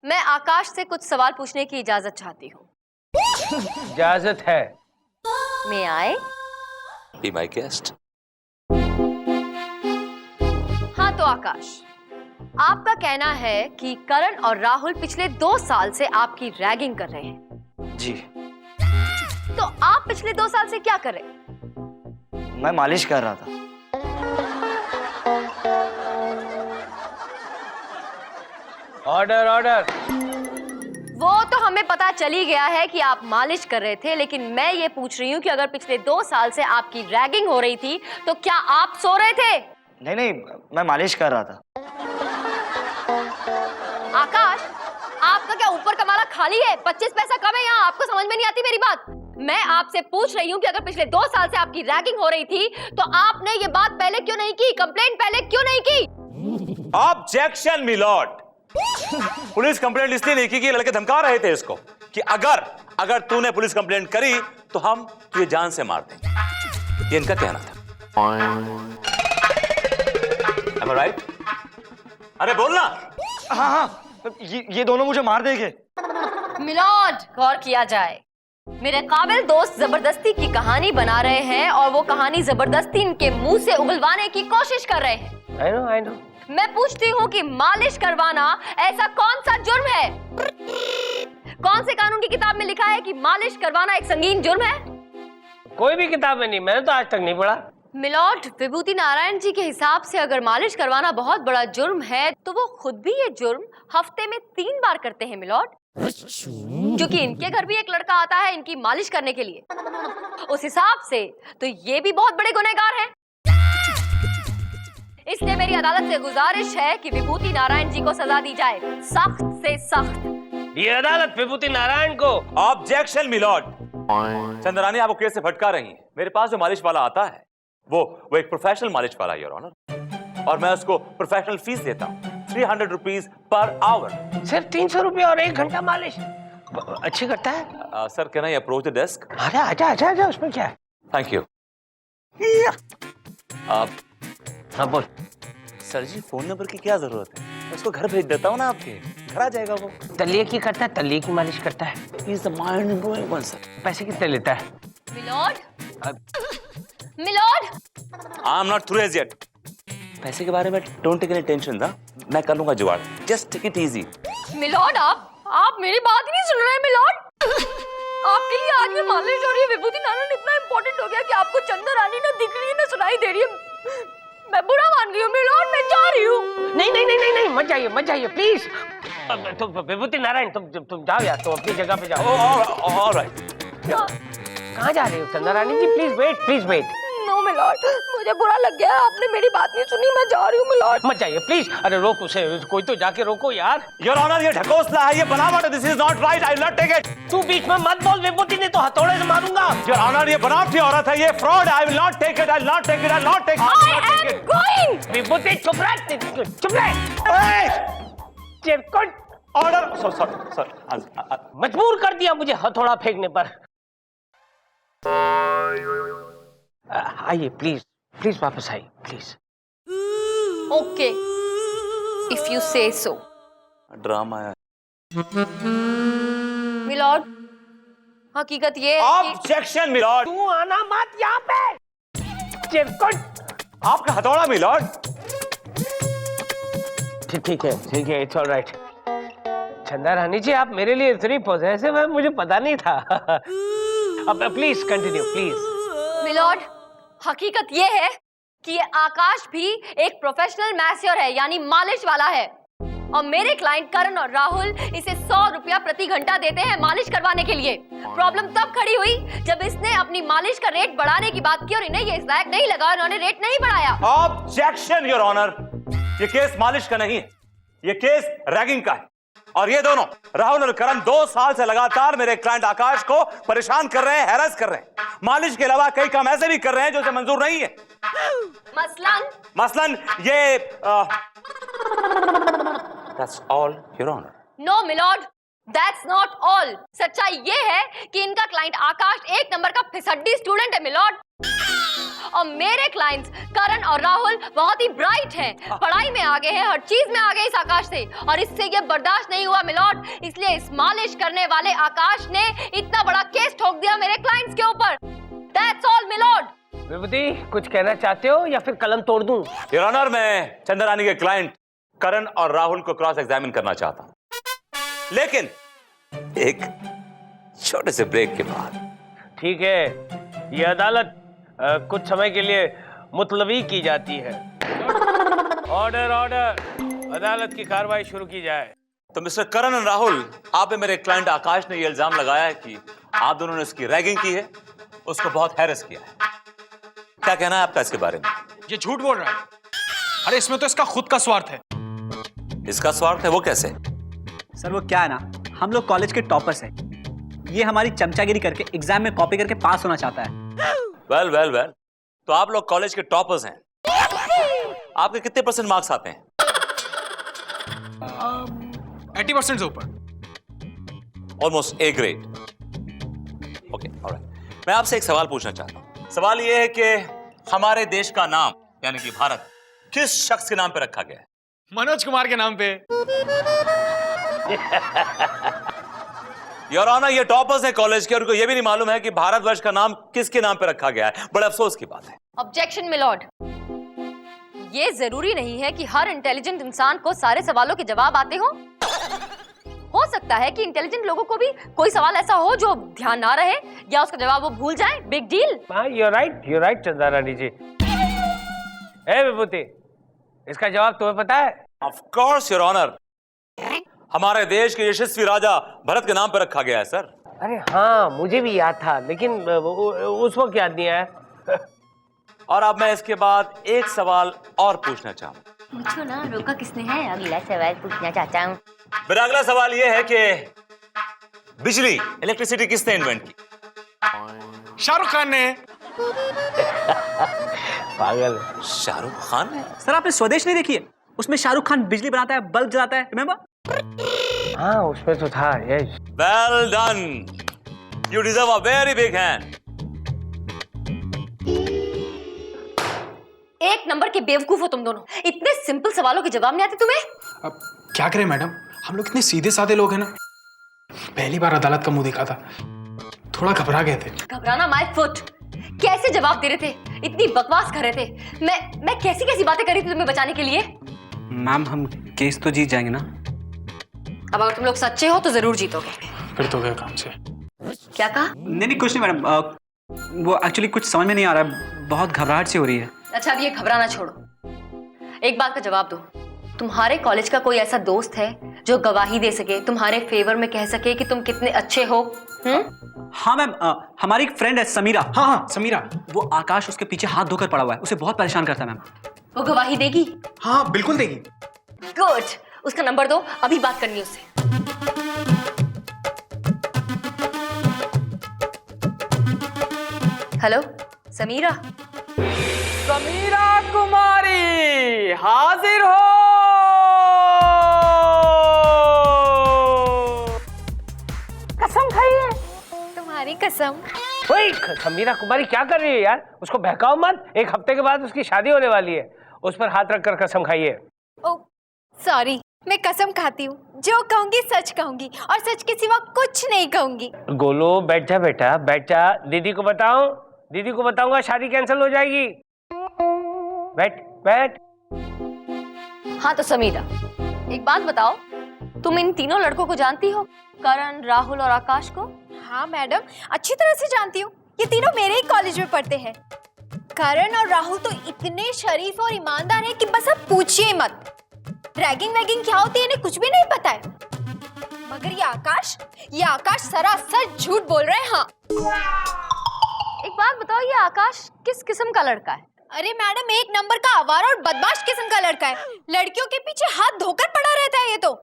मैं आकाश से कुछ सवाल पूछने की इजाजत चाहती हूँ। इजाजत है। मैं आए? Be my guest. हाँ तो आकाश, आपका कहना है कि करण और राहुल पिछले 2 साल से आपकी रैगिंग कर रहे हैं। जी। तो आप पिछले 2 साल से क्या कर रहे हैं? मैं मालिश कर रहा था। Order order. वो तो हमें पता चल ही गया है कि आप मालिश कर रहे थे, लेकिन मैं ये पूछ रही हूँ कि अगर पिछले 2 साल से आपकी रैगिंग हो रही थी तो क्या आप सो रहे थे? नहीं नहीं, मैं मालिश कर रहा था। आकाश, आपका क्या ऊपर का माला खाली है? 25 पैसा कम है यहाँ। आपको समझ में नहीं आती मेरी बात? मैं आपसे पूछ रही हूँ कि अगर पिछले 2 साल से आपकी रैगिंग हो रही थी तो आपने ये बात पहले क्यों नहीं की? कंप्लेंट पहले क्यों नहीं की? Objection milord. पुलिस कंप्लेंट इसलिए नहीं की कि लड़के धमका रहे थे इसको कि अगर तूने पुलिस कंप्लेंट करी तो हम तुझे जान से मार देंगे। ये इनका कहना था। Am I right? अरे बोलना। हाँ हाँ, ये दोनों मुझे मार देंगे। मिलॉर्ड, गौर किया जाए। मेरे काबिल दोस्त जबरदस्ती की कहानी बना रहे हैं और वो कहानी जबरदस्ती इनके मुंह से उगलवाने की कोशिश कर रहे हैं। I know। मैं पूछती हूँ कि मालिश करवाना ऐसा कौन सा जुर्म है? कौन से कानून की किताब में लिखा है कि मालिश करवाना एक संगीन जुर्म है? कोई भी किताब में नहीं, मैंने तो आज तक नहीं पढ़ा। मिलॉर्ड, विभूति नारायण जी के हिसाब से अगर मालिश करवाना बहुत बड़ा जुर्म है तो वो खुद भी ये जुर्म हफ्ते में 3 बार करते हैं मिलॉर्ड, क्योंकि इनके घर भी एक लड़का आता है इनकी मालिश करने के लिए। उस हिसाब से तो ये भी बहुत बड़े गुनहगार हैं। इसलिए मेरी अदालत से गुजारिश है कि विभूति नारायण जी को सजा दी जाए, सख्त से सख्त। ये अदालत विभूति नारायण को। Objection milord. चंद्रानी आपको केस से भटका रही है। मेरे पास जो मालिश वाला आता है वो एक प्रोफेशनल मालिश वाला है योर ऑनर, और मैं उसको प्रोफेशनल फीस देता हूँ 300 रुपीज पर आवर। सिर्फ 300 रुपये और 1 घंटा मालिश? अच्छी करता है। Sir can I approach the desk? आजा, उसमें क्या है? Thank you. हाँ बोल। सर जी, फोन नंबर की क्या जरूरत है? उसको घर भेज देता हूँ ना, आपके घर आ जाएगा वो। तलिए की करता है? तलिए की मालिश करता है? He is the mind blowing one, sir. पैसे कितने लेता है? Milord, milord, I am not through as yet. पैसे के बारे में डोंट टेक एनी टेंशन ना, मैं कर लूंगा जुगाड़। Just take it easy. Milord, आप मेरी बात ही नहीं सुन रहे हैं मिलॉर्ड। आपके लिए आज मैं मालिश हो रही है। विभूति नारायण इतना इम्पोर्टेंट हो गया कि आपको चंदा रानी ना दिख रही है ना सुनाई दे रही है। मैं बुरा मान रही हूँ मिलॉर्ड, मैं जा रही हूँ। नहीं, मत जाइए प्लीज। तुम विभूति नारायण, तुम जाओ यार, तुम अपनी जगह पे जाओ। ऑलराइट। कहाँ जा रहे हो Chanda Rani ji? Please wait. No milord, मुझे बुरा लग गया, आपने मेरी बात नहीं सुनी, मैं जा रही हूँ मिलॉर्ड। मत जाइए प्लीज। अरे रोक उसे, कोई तो जाके रोको यार। योर ऑनर, ये ढकोसला है, ये बनावट है। This is not right, I will not take it. तू बीच में मत बोल, विभूति ने तो हथौड़े से मारूंगा। योर ऑनर, ये बनावटी औरत है, ये फ्रॉड है। I will not take it, I will not take it, I will not take it. Going. Vibhuti चुप रह। चिरकुट। ऑर्डर। सर मजबूर कर दिया मुझे हथौड़ा फेंकने पर। आइए प्लीज वापस आइए प्लीज। ओके, इफ यू से सो। ड्रामा है। मिलॉर्ड, हकीकत ये है कि ऑब्जेक्शन मिलॉर्ड। तू आना मत यहाँ पे। चिरकुट। आपका हथौड़ा मिलॉर्ड। ठीक है, इट्स ऑल राइट। चंदा रानी जी, आप मेरे लिए इतनी पॉजिटिव है, मुझे पता नहीं था। अब प्लीज कंटिन्यू प्लीज। मिलॉर्ड, हकीकत ये है कि ये आकाश भी एक प्रोफेशनल मैस्योर है, यानी मालिश वाला है। और मेरे क्लाइंट करण और राहुल इसे 100 रुपया प्रति घंटा देते हैं मालिश करवाने के लिए। प्रॉब्लम तब खड़ी हुई जब इसने अपनी मालिश का रेट बढ़ाने की बात की और इन्हें ये इस लायक नहीं लगा, उन्होंने रेट नहीं बढ़ाया। ऑब्जेक्शन योर ऑनर, ये केस मालिश का नहीं है, ये केस रैगिंग का है। और ये दोनों राहुल और करण 2 साल से लगातार मेरे क्लाइंट आकाश को परेशान कर रहे हैं, हैरेस कर रहे हैं। मालिश के अलावा कई काम ऐसे भी कर रहे हैं जो उसे मंजूर नहीं है। मसलन ये That's all, Your Honor. No, milord, that's not all. सच्चाई ये है कि इनका क्लाइंट आकाश एक नंबर का फिसड्डी स्टूडेंट है मिलॉर्ड। और मेरे क्लाइंट्स करण और राहुल बहुत ही ब्राइट हैं, पढ़ाई में आगे हैं, हर चीज में आगे इस आकाश से। और इससे ये बर्दाश्त नहीं हुआ मिलॉर्ड, इसलिए इस मालिश करने वाले आकाश ने इतना बड़ा केस ठोक दिया मेरे क्लाइंट्स के ऊपर। That's all, milord. विभूति, कुछ कहना चाहते हो या फिर कलम तोड़ दूं? Your Honor, मैं चंदा रानी के क्लाइंट करण और राहुल को क्रॉस एग्जामिन करना चाहता हूं, लेकिन एक छोटे से ब्रेक के बाद। ठीक है, ये अदालत कुछ समय के लिए मुतलवी की जाती है। ऑर्डर, अदालत की कार्रवाई शुरू की जाए। तो मिस्टर करण और राहुल, आप पे मेरे क्लाइंट आकाश ने यह इल्जाम लगाया है कि आप दोनों ने उसकी रैगिंग की है, उसको बहुत हैरेस किया है। क्या कहना है आपका इसके बारे में? ये झूठ बोल रहा है। अरे इसमें तो इसका खुद का स्वार्थ है। इसका स्वार्थ है? वो कैसे? सर वो क्या है ना, हम लोग कॉलेज के टॉपर्स हैं। ये हमारी चमचागिरी करके एग्जाम में कॉपी करके पास होना चाहता है। वेल, तो आप लोग कॉलेज के टॉपर्स हैं। आपके कितने % मार्क्स आते हैं? 80% से ऊपर। Almost A grade. Okay, alright. मैं आपसे एक सवाल पूछना चाहता हूं। सवाल यह है कि हमारे देश का नाम यानी कि भारत किस शख्स के नाम पे रखा गया है? मनोज कुमार के नाम पे। योर ऑनर, ये टॉपर्स हैं कॉलेज के और उनको ये भी नहीं मालूम है कि भारतवर्ष का नाम किसके नाम पे रखा गया है। बड़े अफसोस की बात है। ऑब्जेक्शन मिलॉर्ड, ये जरूरी नहीं है कि हर इंटेलिजेंट इंसान को सारे सवालों के जवाब आते हो सकता है कि इंटेलिजेंट लोगों को भी कोई सवाल ऐसा हो जो ध्यान ना रहे या उसका जवाब वो भूल जाए। Big deal. यू राइट चंदा रानी जी। ए विभूति, इसका जवाब तुम्हें पता है? ऑफ कोर्स योर ऑनर, हमारे देश के यशस्वी राजा भरत के नाम पर रखा गया है सर। अरे हाँ, मुझे भी याद था, लेकिन उस वक्त याद नहीं आया। और अब मैं इसके बाद एक सवाल और पूछना चाहूँ। पूछो ना, रोका किसने है? अगला सवाल पूछना चाहता हूँ। मेरा अगला सवाल यह है कि बिजली, इलेक्ट्रिसिटी किसने इन्वेंट की? शाहरुख खान ने। पागल। शाहरुख खान ने? सर आपने स्वदेश नहीं देखी है? उसमें शाहरुख खान बिजली बनाता है, बल्ब जलाता है, रिमेंबर? हाँ, उसमें तो था। Yes. Well done, you deserve a very big hand. एक नंबर के बेवकूफ हो तुम दोनों। इतने सिंपल सवालों के जवाब नहीं आते तुम्हें? अब क्या करें मैडम, हम लोग इतने सीधे साधे लोग हैं ना। पहली बार अदालत का मुंह देखा था, थोड़ा घबरा गए थे। घबराना माय फुट। कैसे जवाब दे रहे थे, इतनी बकवास कर रहे थे। मैं कैसी कैसी बातें करी थी तुम्हें बचाने के लिए। मैम हम केस तो जीत जाएंगे ना? अब अगर तुम लोग सच्चे हो तो जरूर जीतोगे। फिर तो गए काम से। क्या कहा? नहीं कुछ नहीं मैडम, वो एक्चुअली कुछ समझ में नहीं आ रहा है, बहुत घबराहट सी हो रही है। अच्छा, अब ये घबराना छोड़ो, एक बात का जवाब दो। तुम्हारे कॉलेज का कोई ऐसा दोस्त है जो गवाही दे सके, तुम्हारे फेवर में कह सके कि तुम कितने अच्छे हो? हाँ मैम, हमारी एक फ्रेंड है समीरा। हाँ समीरा। वो आकाश उसके पीछे हाथ धोकर पड़ा हुआ है, उसे बहुत परेशान करता है मैम। वो गवाही देगी? हाँ बिल्कुल देगी। गुड, उसका नंबर दो, अभी बात करनी है उससे। हेलो समीरा। समीरा कुमारी हाजिर हो। कसम खाई है तुम्हारी कसम। ओए, समीरा कुमारी क्या कर रही है यार? उसको बहकाओ मत, 1 हफ्ते के बाद उसकी शादी होने वाली है। उस पर हाथ रखकर कसम खाइए। Oh sorry. मैं कसम खाती हूँ, जो कहूंगी सच कहूंगी और सच के सिवा कुछ नहीं कहूंगी। गोलू बैठ जा बेटा, बैठ जा। दीदी को बताऊं? दीदी को बताऊंगा शादी कैंसिल हो जाएगी। बैठ बैठ। हाँ तो समीरा, एक बात बताओ, तुम इन तीनों लड़कों को जानती हो? करण, राहुल और आकाश को? हाँ मैडम, अच्छी तरह से जानती हूँ। ये तीनों मेरे ही कॉलेज में पढ़ते हैं। करण और राहुल तो इतने शरीफ और ईमानदार हैं कि बस अब पूछिए मत। रैगिंग वैगिंग क्या होती है इन्हें कुछ भी नहीं पता है। मगर ये आकाश सरासर झूठ बोल रहे हैं। हाँ, एक बात बताओ, ये आकाश किस किस्म का लड़का है? अरे मैडम, एक नंबर का आवारा और बदमाश किस्म का लड़का है। लड़कियों के पीछे हाथ धोकर पड़ा रहता है ये तो।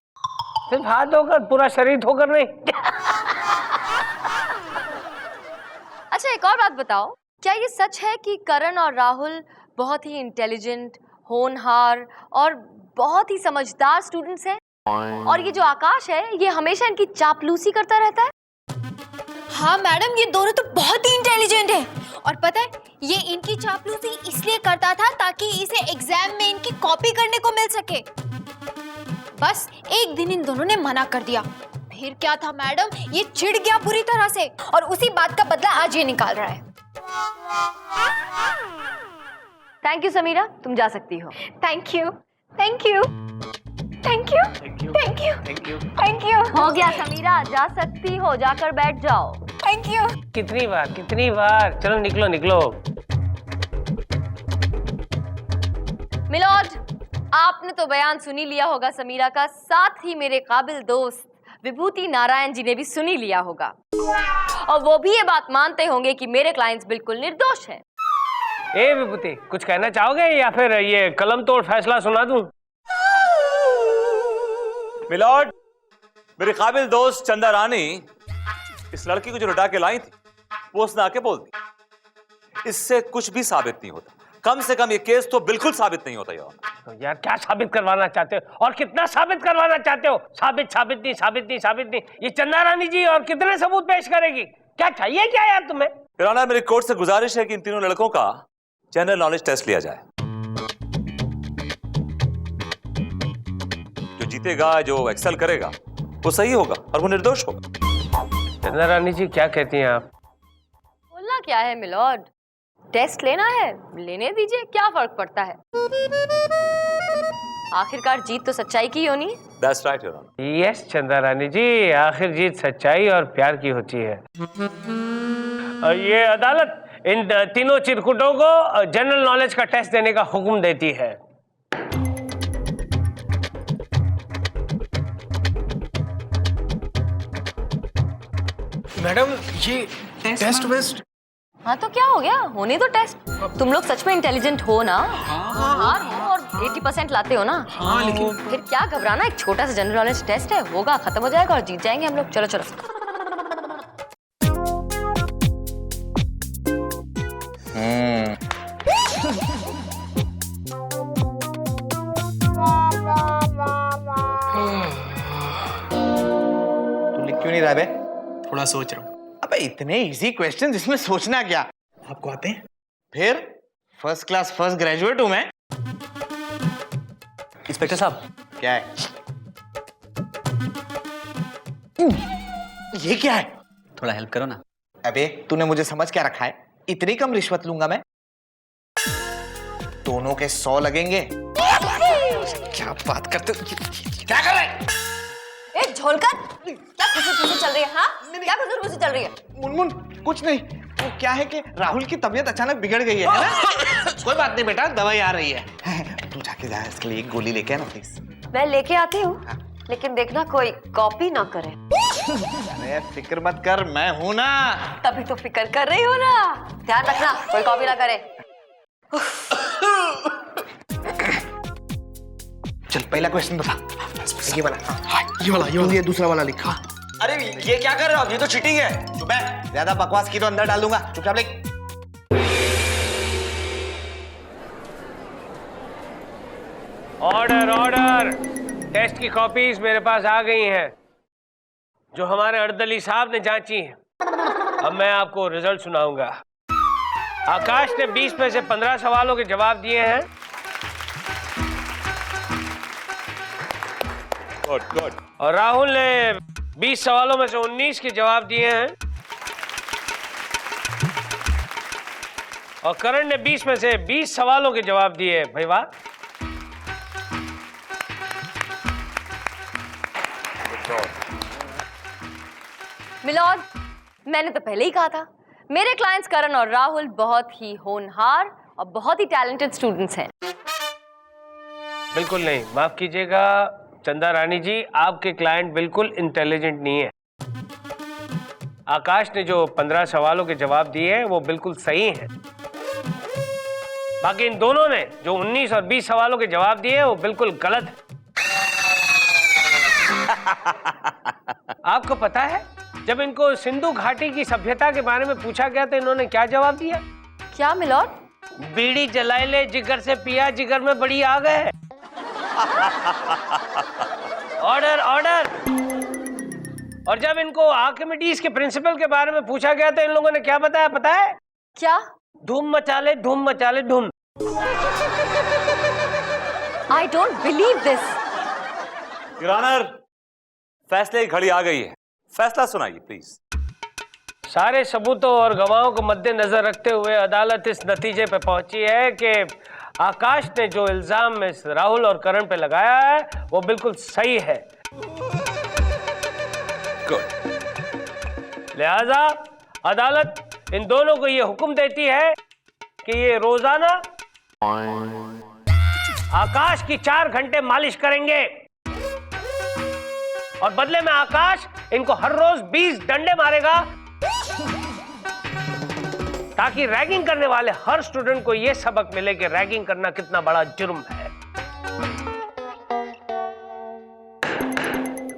सिर्फ हाथ धोकर, पूरा शरीर धोकर नहीं। अच्छा एक और बात बताओ, क्या ये सच है कि करण और राहुल बहुत ही इंटेलिजेंट, होनहार और बहुत ही समझदार स्टूडेंट्स हैं? और ये जो आकाश है, ये हमेशा इनकी चापलूसी करता रहता है? हाँ मैडम, ये दोनों तो बहुत ही इंटेलिजेंट है। और पता है, ये इनकी चापलूसी इसलिए करता था ताकि इसे एग्जाम में इनकी कॉपी करने को मिल सके। बस एक दिन इन दोनों ने मना कर दिया। फिर क्या था मैडम, ये चिढ़ गया बुरी तरह से और उसी बात का बदला आज ये निकाल रहा है। थैंक यू समीरा, तुम जा सकती हो। Thank you, thank you, thank you, thank you, thank you. हो गया समीरा, जा सकती हो, जाकर बैठ जाओ। Thank you. कितनी बार? चलो निकलो निकलो। मिलोड, आपने तो बयान सुनी लिया होगा समीरा का, साथ ही मेरे काबिल दोस्त विभूति नारायण जी ने भी सुनी लिया होगा। और वो भी ये बात मानते होंगे कि मेरे क्लाइंट्स बिल्कुल निर्दोष हैं। ए विभूति, कुछ कहना चाहोगे या फिर ये कलम तोड़ फैसला सुना दूं? मिलॉर्ड, मेरी काबिल दोस्त चंदा रानी इस लड़की को जो लुटा के लाई थी, वो उसने आके बोल दी। इससे कुछ भी साबित नहीं होता। कम से कम ये केस तो बिल्कुल साबित नहीं होता यार। तो यार क्या साबित करवाना चाहते हो और कितना साबित करवाना चाहते हो? साबित नहीं। ये चंदा रानी जी और कितने सबूत पेश करेगी? क्या चाहिए क्या यार तुम्हें? राणा, मेरी कोर्ट से गुजारिश है कि इन तीनों लड़कों का जनरल नॉलेज टेस्ट लिया जाए। जो जीतेगा, जो एक्सेल करेगा, वो सही होगा और वो निर्दोष होगा। चंदा रानी जी क्या कहती हैं आप? बोलना क्या है मिलॉर्ड, टेस्ट लेना है, लेने दीजिए, क्या फर्क पड़ता है? आखिरकार जीत तो सच्चाई की होनी है। That's right, Your Honor. Yes चंदा रानी जी, आखिर जीत सच्चाई और प्यार की होती है। और ये अदालत इन तीनों चिरकुटों को जनरल नॉलेज का टेस्ट देने का हुक्म देती है। मैडम, ये टेस्ट वेस्ट। हाँ तो क्या हो गया, होने दो टेस्ट। तुम लोग सच में इंटेलिजेंट हो ना? हाँ हो, और 80% लाते हो ना? हाँ, लेकिन फिर क्या घबराना, एक छोटा सा जनरल नॉलेज टेस्ट है, होगा, खत्म हो जाएगा और जीत जाएंगे हम लोग। चलो चलो। तू लिख क्यों नहीं रहा बे? थोड़ा सोच रहा हूँ। अबे इतने इजी क्वेश्चन, इसमें सोचना क्या? आपको आते हैं? फिर फर्स्ट क्लास फर्स्ट ग्रेजुएट हूं मैं। इंस्पेक्टर साहब, क्या है ये? क्या है? थोड़ा हेल्प करो ना। अबे तूने मुझे समझ क्या रखा है? इतनी कम रिश्वत लूंगा मैं? दोनों के 100 लगेंगे। क्या बात करते हो? क्या कर रहे हैं? ए झोलकर, क्या खुशी चल रही है? हाँ, क्या खुशी चल रही है? मुनमुन कुछ नहीं, वो क्या है कि राहुल की तबीयत अचानक बिगड़ गई है ना? कोई बात नहीं बेटा, दवाई आ रही है। तू जाके जा, इसके लिए एक गोली लेके आना प्लीज। मैं लेके आती हूँ, लेकिन देखना कोई कॉपी ना करे। अरे फिक्र मत कर, मैं हूं ना। तभी तो फिक्र कर रही हो ना। ध्यान रखना कोई कॉपी ना करे। चल पहला क्वेश्चन बता। ये वाला। हाँ, ये वाला। ये दूसरा वाला लिखा। अरे ये क्या कर रहे हो आप? ये तो चीटिंग है। चुप है, ज्यादा बकवास की तो अंदर डाल दूंगा। चुपचाप लिख। ऑर्डर ऑर्डर, टेस्ट की कॉपीज मेरे पास आ गई हैं, जो हमारे अर्दली साहब ने जांची हैं। अब मैं आपको रिजल्ट सुनाऊंगा। आकाश ने 20 में से 15 सवालों के जवाब दिए हैं। Good good. और राहुल ने 20 सवालों में से 19 के जवाब दिए हैं और करण ने 20 में से 20 सवालों के जवाब दिए हैं। भाई वाह। मिलॉर्ड, मैंने तो पहले ही कहा था मेरे क्लाइंट्स करण और राहुल बहुत ही होनहार और बहुत ही टैलेंटेड स्टूडेंट्स हैं। बिल्कुल नहीं, माफ कीजिएगा चंदा रानी जी, आपके क्लाइंट बिल्कुल इंटेलिजेंट नहीं है। आकाश ने जो 15 सवालों के जवाब दिए हैं वो बिल्कुल सही हैं। बाकी इन दोनों ने जो 19 और 20 सवालों के जवाब दिए हैं वो बिल्कुल गलत है। आपको पता है जब इनको सिंधु घाटी की सभ्यता के बारे में पूछा गया तो इन्होंने क्या जवाब दिया? क्या मिलॉर्ड? बीड़ी जलाई ले जिगर से पिया, जिगर में बड़ी आग है। Order order. और जब इनको आर्किमिडीज के प्रिंसिपल के बारे में पूछा गया तो इन लोगों ने क्या बताया पता है? क्या? धूम मचा ले धूम मचा ले धूम। I don't believe this. Your honour, फैसले की घड़ी आ गई है, फैसला सुनाइए प्लीज। सारे सबूतों और गवाहों को मद्देनजर रखते हुए अदालत इस नतीजे पे पहुंची है कि आकाश ने जो इल्जाम में राहुल और करण पे लगाया है वो बिल्कुल सही है। गुड। लिहाजा अदालत इन दोनों को ये हुक्म देती है कि ये रोजाना आकाश की 4 घंटे मालिश करेंगे और बदले में आकाश इनको हर रोज 20 डंडे मारेगा ताकि रैगिंग करने वाले हर स्टूडेंट को यह सबक मिले कि रैगिंग करना कितना बड़ा जुर्म है।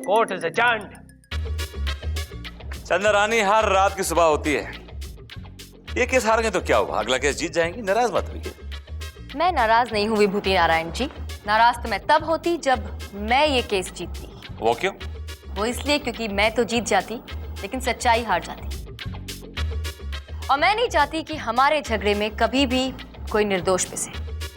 Court is adjourned. Chanda Rani, हर रात की सुबह होती है। ये केस हार गए तो क्या हुआ, अगला केस जीत जाएंगी, नाराज मत होइए। मैं नाराज नहीं हुई विभूति नारायण जी। नाराज तो मैं तब होती जब मैं ये केस जीतती। वो क्यों? वो इसलिए क्योंकि मैं तो जीत जाती लेकिन सच्चाई हार जाती, और मैं नहीं चाहती कि हमारे झगड़े में कभी भी कोई निर्दोष पिसे।